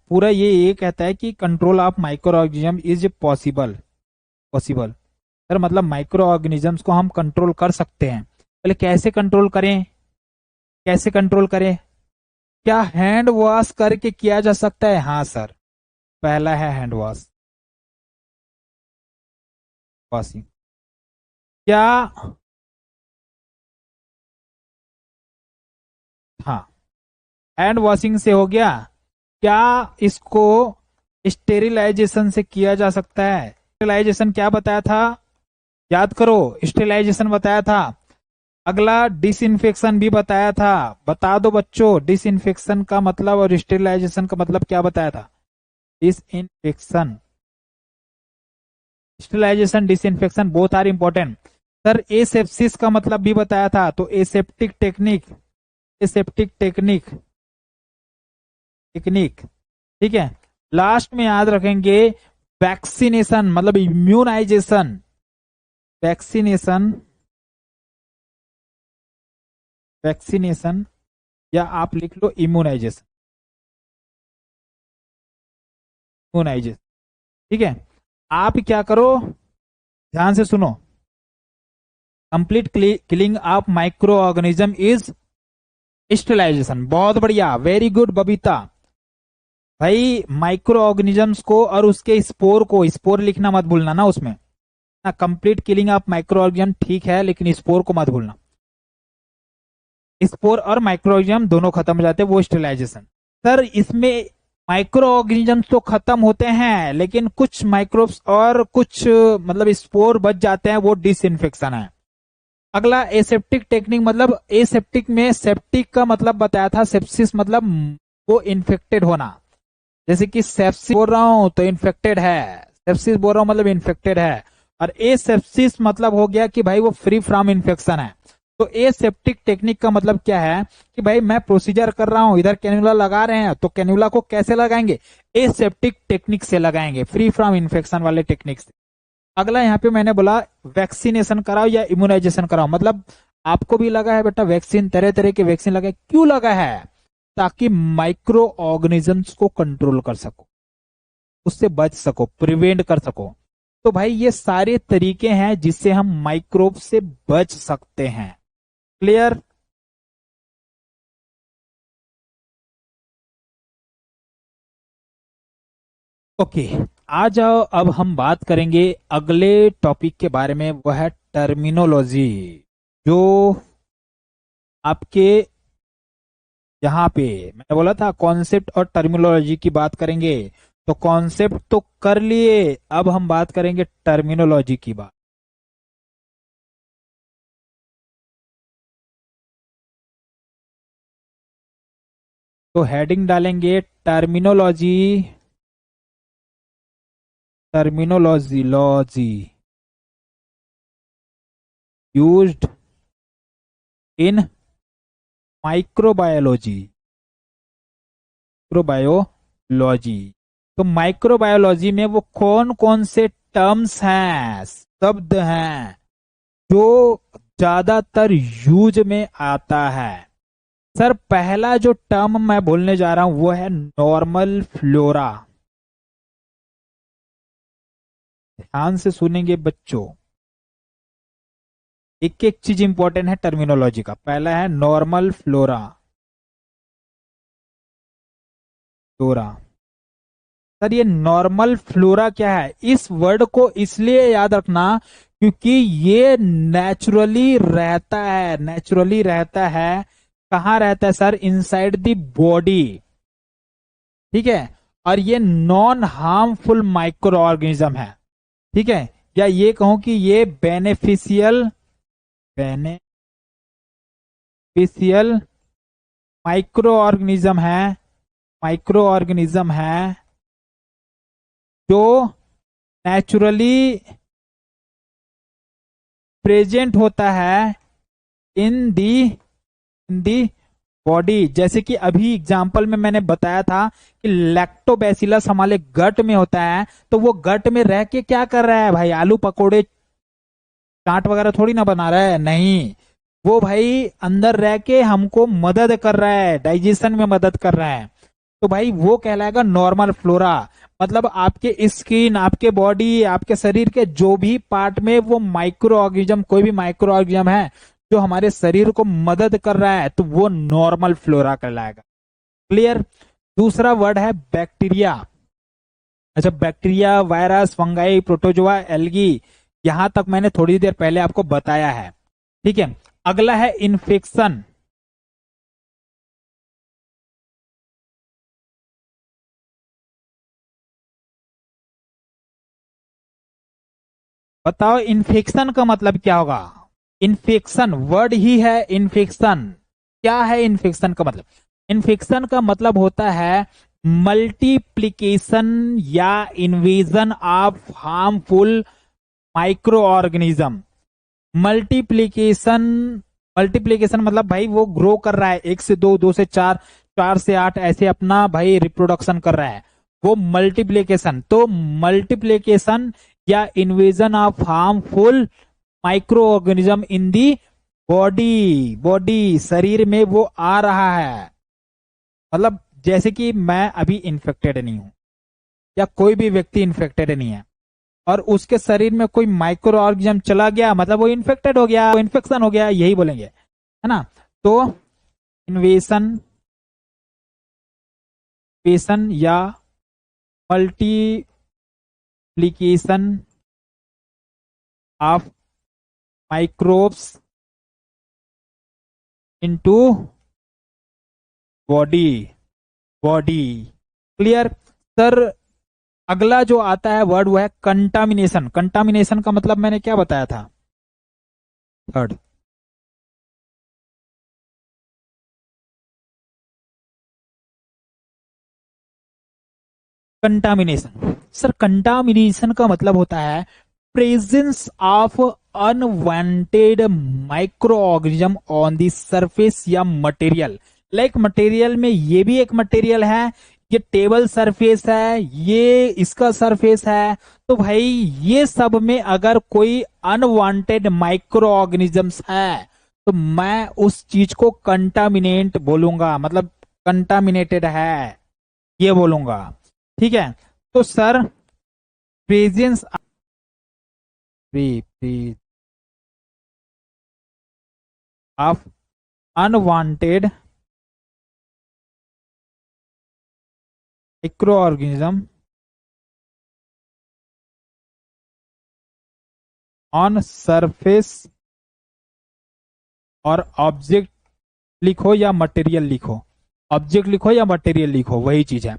पूरा ये कहता है कि control of micro organism is possible. Possible sir मतलब माइक्रो ऑर्गेनिजम्स को हम कंट्रोल कर सकते हैं। पहले कैसे कंट्रोल करें, कैसे कंट्रोल करें, क्या हैंड वॉश करके किया जा सकता है? हाँ सर, पहला है हैंड वॉश, वॉशिंग। क्या, हाँ, हैंड वॉशिंग से हो गया। क्या इसको स्टेरिलाइजेशन से किया जा सकता है? स्टेरिलाइजेशन क्या बताया था, याद करो, स्टेरिलाइजेशन बताया था। अगला डिसइंफेक्शन भी बताया था, बता दो बच्चों, डिसइंफेक्शन का मतलब और स्टेरिलाइजेशन का मतलब क्या बताया था? Disinfection, sterilisation, disinfection both are important. Sir asepsis का मतलब भी बताया था, तो aseptic technique, aseptic technique, technique, ठीक है। लास्ट में याद रखेंगे वैक्सीनेशन मतलब इम्यूनाइजेशन, वैक्सीनेशन, वैक्सीनेशन, या आप लिख लो इम्यूनाइजेशन, इम्यूनाइजेशन, ठीक है। आप क्या करो, ध्यान से सुनो, complete killing of micro organism is sterilisation. बहुत बढ़िया, वेरी गुड बबीता। भाई माइक्रो ऑर्गेनिजम्स को और उसके स्पोर को, स्पोर लिखना मत भूलना ना उसमें ना, complete killing of micro organism ठीक है, लेकिन स्पोर को मत भूलना। स्पोर और माइक्रो ऑर्गेनिज्म दोनों खत्म हो जाते हैं, वो स्टेलाइजेशन। सर इसमें माइक्रो ऑर्गेनिजम्स तो खत्म होते हैं, लेकिन कुछ माइक्रोब्स और कुछ मतलब स्पोर बच जाते हैं, वो डिसइंफेक्शन है। अगला एसेप्टिक टेक्निक, मतलब एसेप्टिक में सेप्टिक का मतलब बताया था, सेप्सिस मतलब वो इन्फेक्टेड होना, जैसे कि सेप्सिस बोल रहा हूं तो इन्फेक्टेड है, सेप्सिस बोल रहा हूं मतलब इन्फेक्टेड है। और ए सेप्सिस मतलब हो गया कि भाई वो फ्री फ्रॉम इन्फेक्शन है। तो ए सेप्टिक टेक्निक का मतलब क्या है कि भाई मैं प्रोसीजर कर रहा हूं, इधर कैन्युला लगा रहे हैं, तो कैन्युला को कैसे लगाएंगे, ए सेप्टिक टेक्निक से लगाएंगे, फ्री फ्रॉम इन्फेक्शन वाले टेक्निक से। अगला यहाँ पे मैंने बोला वैक्सीनेशन कराओ या इम्यूनाइजेशन कराओ, मतलब आपको भी लगा है बेटा वैक्सीन, तरह तरह के वैक्सीन लगा है, क्यों लगा है? ताकि माइक्रो ऑर्गेनिजम्स को कंट्रोल कर सको, उससे बच सको, प्रिवेंट कर सको। तो भाई ये सारे तरीके हैं जिससे हम माइक्रोब से बच सकते हैं। क्लियर? ओके, आ जाओ, अब हम बात करेंगे अगले टॉपिक के बारे में, वह है टर्मिनोलॉजी। जो आपके यहाँ पे मैंने बोला था कॉन्सेप्ट और टर्मिनोलॉजी की बात करेंगे, तो कॉन्सेप्ट तो कर लिए, अब हम बात करेंगे टर्मिनोलॉजी की बात। तो हेडिंग डालेंगे terminology, terminology logy used in microbiology, microbiology. तो माइक्रोबायोलॉजी में वो कौन कौन से टर्म्स हैं, शब्द हैं, जो ज्यादातर यूज में आता है। सर पहला जो टर्म मैं बोलने जा रहा हूं वो है नॉर्मल फ्लोरा। ध्यान से सुनेंगे बच्चों, एक एक चीज इंपॉर्टेंट है टर्मिनोलॉजी का। पहला है नॉर्मल फ्लोरा, फ्लोरा। सर ये नॉर्मल फ्लोरा क्या है? इस वर्ड को इसलिए याद रखना क्योंकि ये नेचुरली रहता है, नेचुरली रहता है। कहाँ रहता है सर? इनसाइड द बॉडी, ठीक है। और ये नॉन हार्मफुल माइक्रो ऑर्गेनिज्म है, ठीक है। या ये कहूं कि ये बेनिफिशियल, बेनिफिशियल माइक्रो ऑर्गेनिज्म है, माइक्रो ऑर्गेनिज्म है जो नेचुरली प्रेजेंट होता है इन दी बॉडी। जैसे कि अभी एग्जाम्पल में मैंने बताया था कि लैक्टोबैसिलस हमारे गट में होता है, तो वो गट में रह के क्या कर रहा है भाई? आलू पकोड़े चाट वगैरह थोड़ी ना बना रहा है, नहीं। वो भाई अंदर रह के हमको मदद कर रहा है, डाइजेशन में मदद कर रहा है। तो भाई वो कहलाएगा नॉर्मल फ्लोरा। मतलब आपके स्किन, आपके बॉडी, आपके शरीर के जो भी पार्ट में वो माइक्रो ऑर्गेनिज्म, कोई भी माइक्रो ऑर्गेनिज्म है जो हमारे शरीर को मदद कर रहा है, तो वो नॉर्मल फ्लोरा कहलाएगा। क्लियर? दूसरा वर्ड है बैक्टीरिया। अच्छा, bacteria, virus, fungi, protozoa, algae, यहां तक मैंने थोड़ी देर पहले आपको बताया है, ठीक है। अगला है इन्फेक्शन। बताओ इन्फेक्शन का मतलब क्या होगा? इन्फेक्शन वर्ड ही है इन्फेक्शन। क्या है इन्फेक्शन का मतलब? इन्फेक्शन का मतलब होता है मल्टीप्लीकेशन या invasion of harmful micro organism. Multiplication, multiplication मतलब भाई वो ग्रो कर रहा है, 1 से 2, 2 से 4, 4 से 8, ऐसे अपना भाई रिप्रोडक्शन कर रहा है, वो मल्टीप्लीकेशन। तो मल्टीप्लीकेशन या invasion of harmful micro organism in the body, body शरीर में वो आ रहा है। मतलब जैसे कि मैं अभी इन्फेक्टेड नहीं हूं या कोई भी व्यक्ति इन्फेक्टेड नहीं है और उसके शरीर में कोई माइक्रो ऑर्गेनिज्म चला गया, मतलब वो इन्फेक्टेड हो गया, वो इन्फेक्शन हो गया, यही बोलेंगे, है ना। तो इन्वेशन, पेशन या multiplication of microbes into body, body. Clear? Sir अगला जो आता है वर्ड वो है कंटामिनेशन। कंटामिनेशन का मतलब मैंने क्या बताया था? Third, contamination. सर कंटामिनेशन का मतलब होता है presence of unwanted micro organism on the surface या मटेरियल। लाइक मटेरियल में ये भी एक मटेरियल है, ये टेबल सरफेस है, ये इसका सरफेस है। तो भाई ये सब में अगर कोई अनवांटेड माइक्रो ऑर्गेनिजम्स है तो मैं उस चीज को कंटामिनेंट बोलूंगा, मतलब कंटामिनेटेड है ये बोलूंगा, ठीक है। तो sir presence of unwanted micro organism on surface और ऑब्जेक्ट लिखो या मटेरियल लिखो, ऑब्जेक्ट लिखो या मटेरियल लिखो, वही चीज है।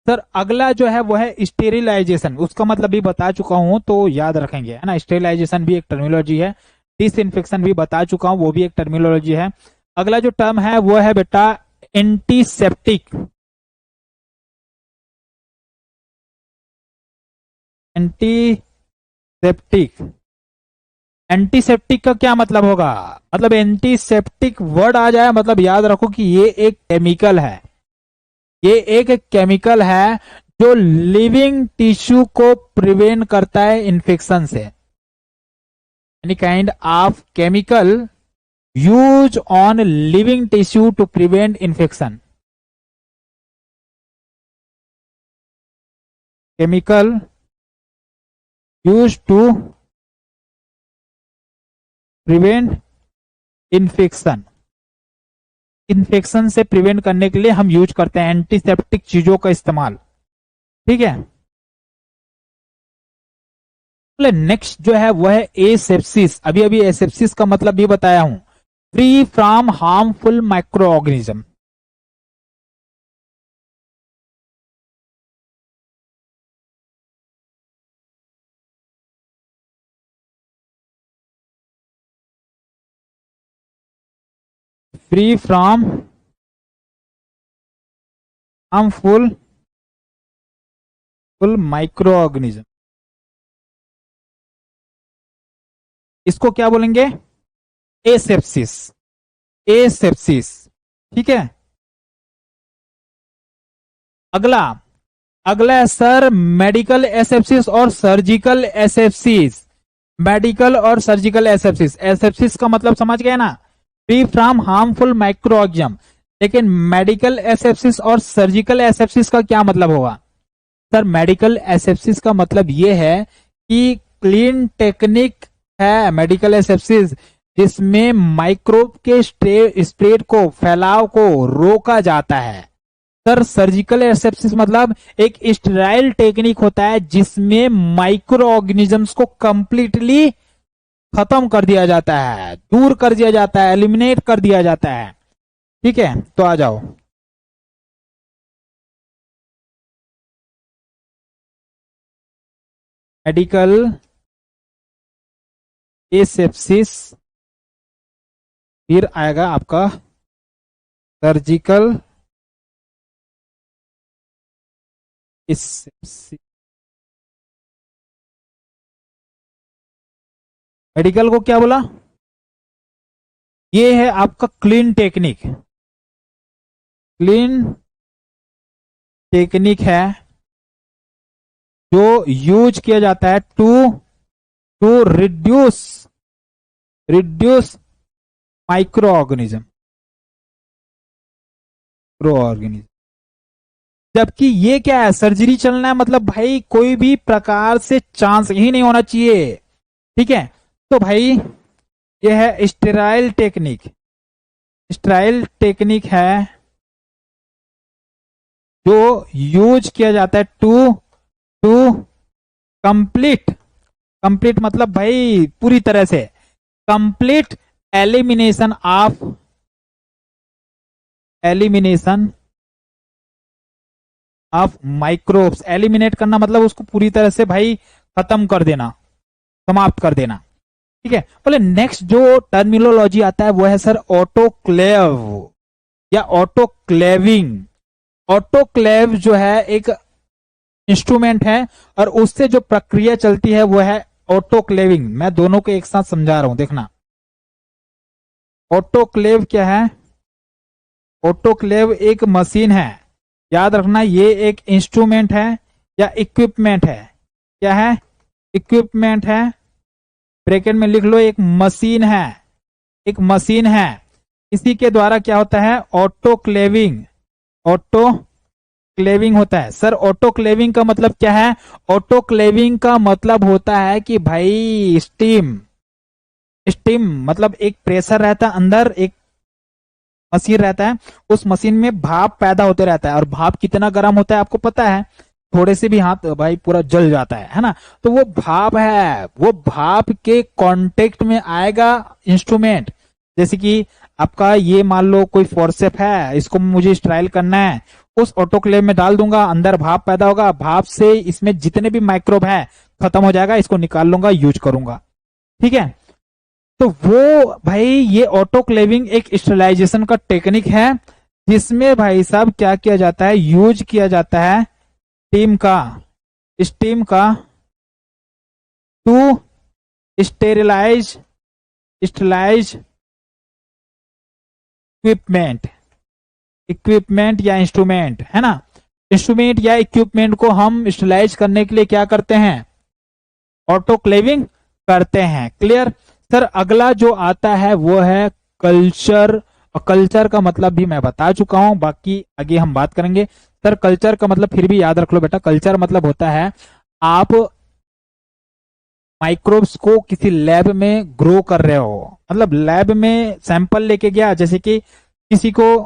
सर अगला जो है वो है स्टेरिलाइजेशन। उसका मतलब भी बता चुका हूं तो याद रखेंगे, है ना। स्टेरिलाइजेशन भी एक टर्मिनोलॉजी है, डिसइंफेक्शन भी बता चुका हूं, वो भी एक टर्मिनोलॉजी है। अगला जो टर्म है वो है बेटा एंटीसेप्टिक। एंटीसेप्टिक, एंटीसेप्टिक का क्या मतलब होगा? मतलब एंटीसेप्टिक वर्ड आ जाए मतलब याद रखो कि ये एक केमिकल है, ये एक केमिकल है जो लिविंग टिश्यू को प्रिवेंट करता है इन्फेक्शन से। any kind of chemical used on living tissue to prevent infection. Chemical used to prevent infection. Infection से प्रिवेंट करने के लिए हम यूज करते हैं एंटीसेप्टिक चीजों का इस्तेमाल, ठीक है। नेक्स्ट जो है वह है एसेप्सिस। अभी अभी एसेप्सिस का मतलब भी बताया हूं, free from harmful micro organism. Free from harmful micro organism, इसको क्या बोलेंगे? एसेप्सिस। एसेप्सिस, ठीक है। अगला है सर मेडिकल एसेप्सिस और सर्जिकल एसेप्सिस। मेडिकल और सर्जिकल एसेप्सिस, एसेप्सिस का मतलब समझ गए ना, free from harmful micro organism. लेकिन मेडिकल एसेप्सिस और सर्जिकल एसेप्सिस का क्या मतलब होगा? सर मेडिकल एसेप्सिस का मतलब यह है कि क्लीन टेक्निक है मेडिकल एसेप्सिस, जिसमें माइक्रोब के स्प्रेड को, फैलाव को रोका जाता है। सर सर्जिकल एसेप्सिस मतलब एक स्टेराइल टेक्निक होता है जिसमें माइक्रो ऑर्गेनिजम्स को कंप्लीटली खत्म कर दिया जाता है, दूर कर दिया जाता है, एलिमिनेट कर दिया जाता है, ठीक है। तो आ जाओ, मेडिकल एसेप्सिस, फिर आएगा आपका सर्जिकल एसेप्सिस। मेडिकल को क्या बोला? ये है आपका क्लीन टेक्निक। क्लीन टेक्निक है जो यूज किया जाता है टू रिड्यूस माइक्रो ऑर्गेनिज्म। जबकि ये क्या है, सर्जरी चलना है, मतलब भाई कोई भी प्रकार से चांस ही नहीं होना चाहिए, ठीक है। तो भाई ये है स्टेराइल टेक्निक। स्टेराइल टेक्निक है जो यूज किया जाता है टू कंप्लीट मतलब भाई पूरी तरह से complete elimination of microbes. Eliminate करना मतलब उसको पूरी तरह से भाई खत्म कर देना, समाप्त कर देना, ठीक है। बोले नेक्स्ट जो टर्मिनोलॉजी आता है वो है सर ऑटोक्लेव या ऑटोक्लेविंग। ऑटोक्लेव जो है एक इंस्ट्रूमेंट है और उससे जो प्रक्रिया चलती है वो है ऑटोक्लेविंग। मैं दोनों को एक साथ समझा रहा हूं, देखना। ऑटोक्लेव क्या है? ऑटोक्लेव एक मशीन है, याद रखना, ये एक इंस्ट्रूमेंट है या इक्विपमेंट है। क्या है? इक्विपमेंट है, ब्रैकेट में लिख लो, एक मशीन है, एक मशीन है। इसी के द्वारा क्या होता है? ऑटोक्लेविंग होता है। सर ऑटोक्लेविंग का मतलब क्या है? ऑटोक्लेविंग का मतलब होता है कि भाई स्टीम मतलब एक प्रेशर रहता है अंदर, एक मशीन रहता है, उस मशीन में भाप पैदा होते रहता है और भाप कितना गर्म होता है आपको पता है, थोड़े से भी हाथ भाई पूरा जल जाता है ना। तो वो भाप है, वो भाप के कांटेक्ट में आएगा इंस्ट्रूमेंट। जैसे कि आपका ये मान लो कोई फोर्सेप है, इसको मुझे स्ट्राइल करना है, उस ऑटोक्लेव में डाल दूंगा, अंदर भाप पैदा होगा, भाप से इसमें जितने भी माइक्रोब है खत्म हो जाएगा, इसको निकाल लूंगा, यूज करूंगा, ठीक है। तो वो भाई ये ऑटोक्लेविंग एक स्टरलाइजेशन का टेक्निक है जिसमें भाई साहब क्या किया जाता है? यूज किया जाता है स्टीम का टू स्टेरिलाइज इक्विपमेंट या इंस्ट्रूमेंट, है ना। इंस्ट्रूमेंट या इक्विपमेंट को हम स्टेरिलाइज करने के लिए क्या करते हैं? ऑटोक्लेविंग करते हैं। क्लियर? सर अगला जो आता है वो है कल्चर, और कल्चर का मतलब भी मैं बता चुका हूं, बाकी आगे हम बात करेंगे। सर कल्चर का मतलब फिर भी याद रख लो बेटा, कल्चर मतलब होता है आप माइक्रोब्स को किसी लैब में ग्रो कर रहे हो। मतलब लैब में सैंपल लेके गया, जैसे कि किसी को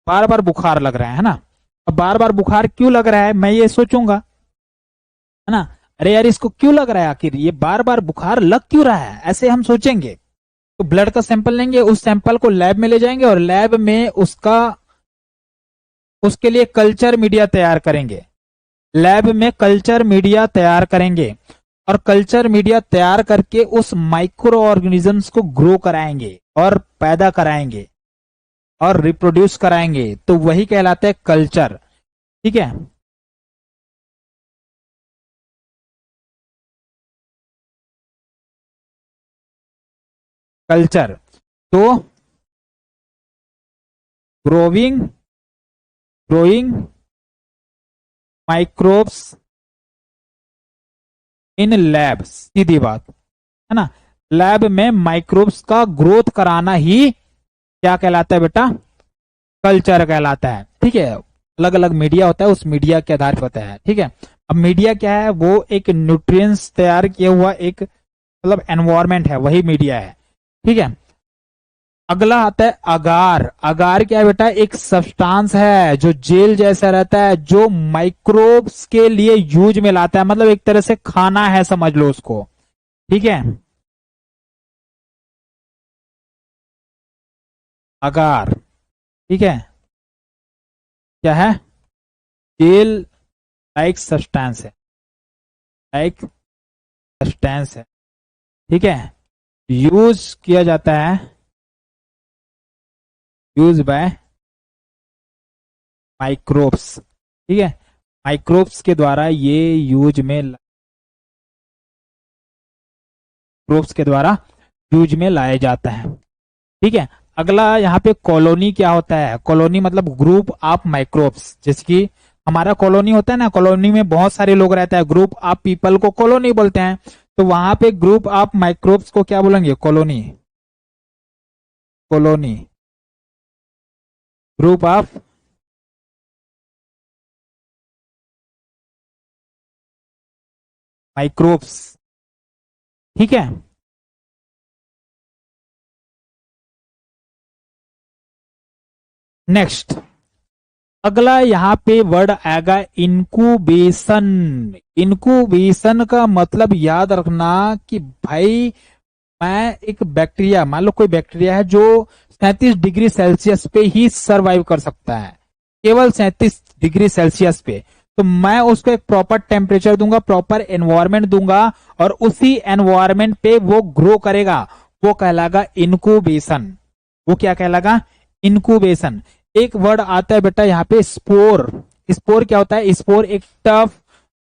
बार बार बुखार लग रहा है ना, अब बार बार बुखार क्यों लग रहा है मैं ये सोचूंगा, है ना, अरे यार इसको क्यों लग रहा है, आखिर ये बार बार बुखार लग क्यों रहा है, ऐसे हम सोचेंगे। तो ब्लड का सैंपल लेंगे, उस सैंपल को लैब में ले जाएंगे और लैब में उसका उसके लिए कल्चर मीडिया तैयार करेंगे। लैब में कल्चर मीडिया तैयार करेंगे और कल्चर मीडिया तैयार करके उस माइक्रो ऑर्गेनिजम्स को ग्रो कराएंगे और पैदा कराएंगे और रिप्रोड्यूस कराएंगे, तो वही कहलाता है कल्चर। ठीक है, कल्चर। तो growing growing microbes in lab, सीधी बात है ना, लैब में माइक्रोब्स का ग्रोथ कराना ही क्या कहलाता है बेटा, कल्चर कहलाता है। ठीक है, अलग अलग मीडिया होता है, उस मीडिया के आधार पर होता है। ठीक है, अब मीडिया क्या है, वो एक न्यूट्रिएंट्स तैयार किया हुआ एक मतलब एनवायरमेंट है, वही मीडिया है। ठीक है, अगला आता है अगार। अगार क्या है बेटा, एक सब्सटेंस है जो जेल जैसा रहता है, जो माइक्रोब्स के लिए यूज में लाता है, मतलब एक तरह से खाना है समझ लो उसको। ठीक है, अगार। ठीक है, क्या है, जेल लाइक सब्सटेंस है, लाइक सब्सटेंस है। ठीक है, यूज किया जाता है, यूज बाय माइक्रोब्स। ठीक है, माइक्रोब्स के द्वारा ये यूज में, माइक्रोब्स के द्वारा यूज में लाया जाता है। ठीक है, अगला यहाँ पे कॉलोनी क्या होता है, कॉलोनी मतलब ग्रुप ऑफ माइक्रोब्स। जैसे कि हमारा कॉलोनी होता है ना, कॉलोनी में बहुत सारे लोग रहते हैं, ग्रुप ऑफ पीपल को कॉलोनी बोलते हैं। तो वहां पे ग्रुप ऑफ माइक्रोब्स को क्या बोलेंगे, colony. Colony, group of microbes. ठीक है, नेक्स्ट अगला यहाँ पे वर्ड आएगा इनक्यूबेशन। इनक्यूबेशन का मतलब याद रखना कि भाई मैं एक बैक्टीरिया, मान लो कोई बैक्टीरिया है जो 37 डिग्री सेल्सियस पे ही सरवाइव कर सकता है, केवल 37 डिग्री सेल्सियस पे, तो मैं उसको एक प्रॉपर टेम्परेचर दूंगा, प्रॉपर एनवायरमेंट दूंगा और उसी एनवायरमेंट पे वो ग्रो करेगा, वो कहलाएगा इनक्यूबेशन। वो क्या कहलाएगा, इनक्यूबेशन। एक वर्ड आता है बेटा यहाँ पे स्पोर। स्पोर क्या होता है, स्पोर एक टफ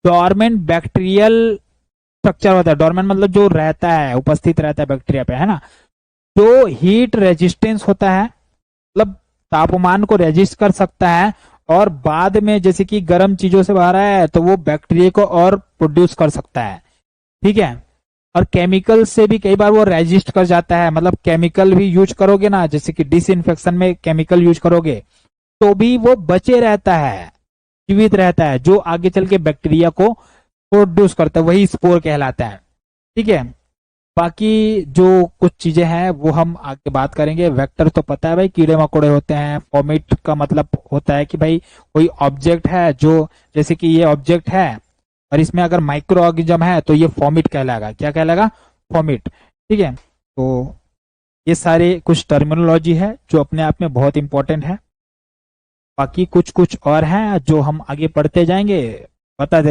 डोरमेंट बैक्टीरियल स्ट्रक्चर होता है। डोरमेंट मतलब जो रहता है, उपस्थित रहता है बैक्टीरिया पे, है ना, जो हीट रेजिस्टेंस होता है, मतलब तापमान को रेजिस्ट कर सकता है, और बाद में जैसे कि गर्म चीजों से बाहर आया है तो वो बैक्टीरिया को और प्रोड्यूस कर सकता है। ठीक है, और केमिकल से भी कई बार वो रेजिस्ट कर जाता है, मतलब केमिकल भी यूज करोगे ना, जैसे कि डिसइंफेक्शन में केमिकल यूज करोगे तो भी वो बचे रहता है, जीवित रहता है, जो आगे चल के बैक्टीरिया को प्रोड्यूस करता है, वही स्पोर कहलाता है। ठीक है, बाकी जो कुछ चीजें हैं वो हम आगे बात करेंगे। वेक्टर तो पता है भाई, कीड़े मकोड़े होते हैं। फॉर्मेट का मतलब होता है कि भाई कोई ऑब्जेक्ट है, जो जैसे कि ये ऑब्जेक्ट है और इसमें अगर माइक्रो ऑर्गेनिज्म है तो ये फॉर्मिट कहलाएगा। क्या कहलाएगा, फॉर्मिट। ठीक है, तो ये सारे कुछ टर्मिनोलॉजी है जो अपने आप में बहुत इंपॉर्टेंट है। बाकी कुछ कुछ और हैं जो हम आगे पढ़ते जाएंगे, बताते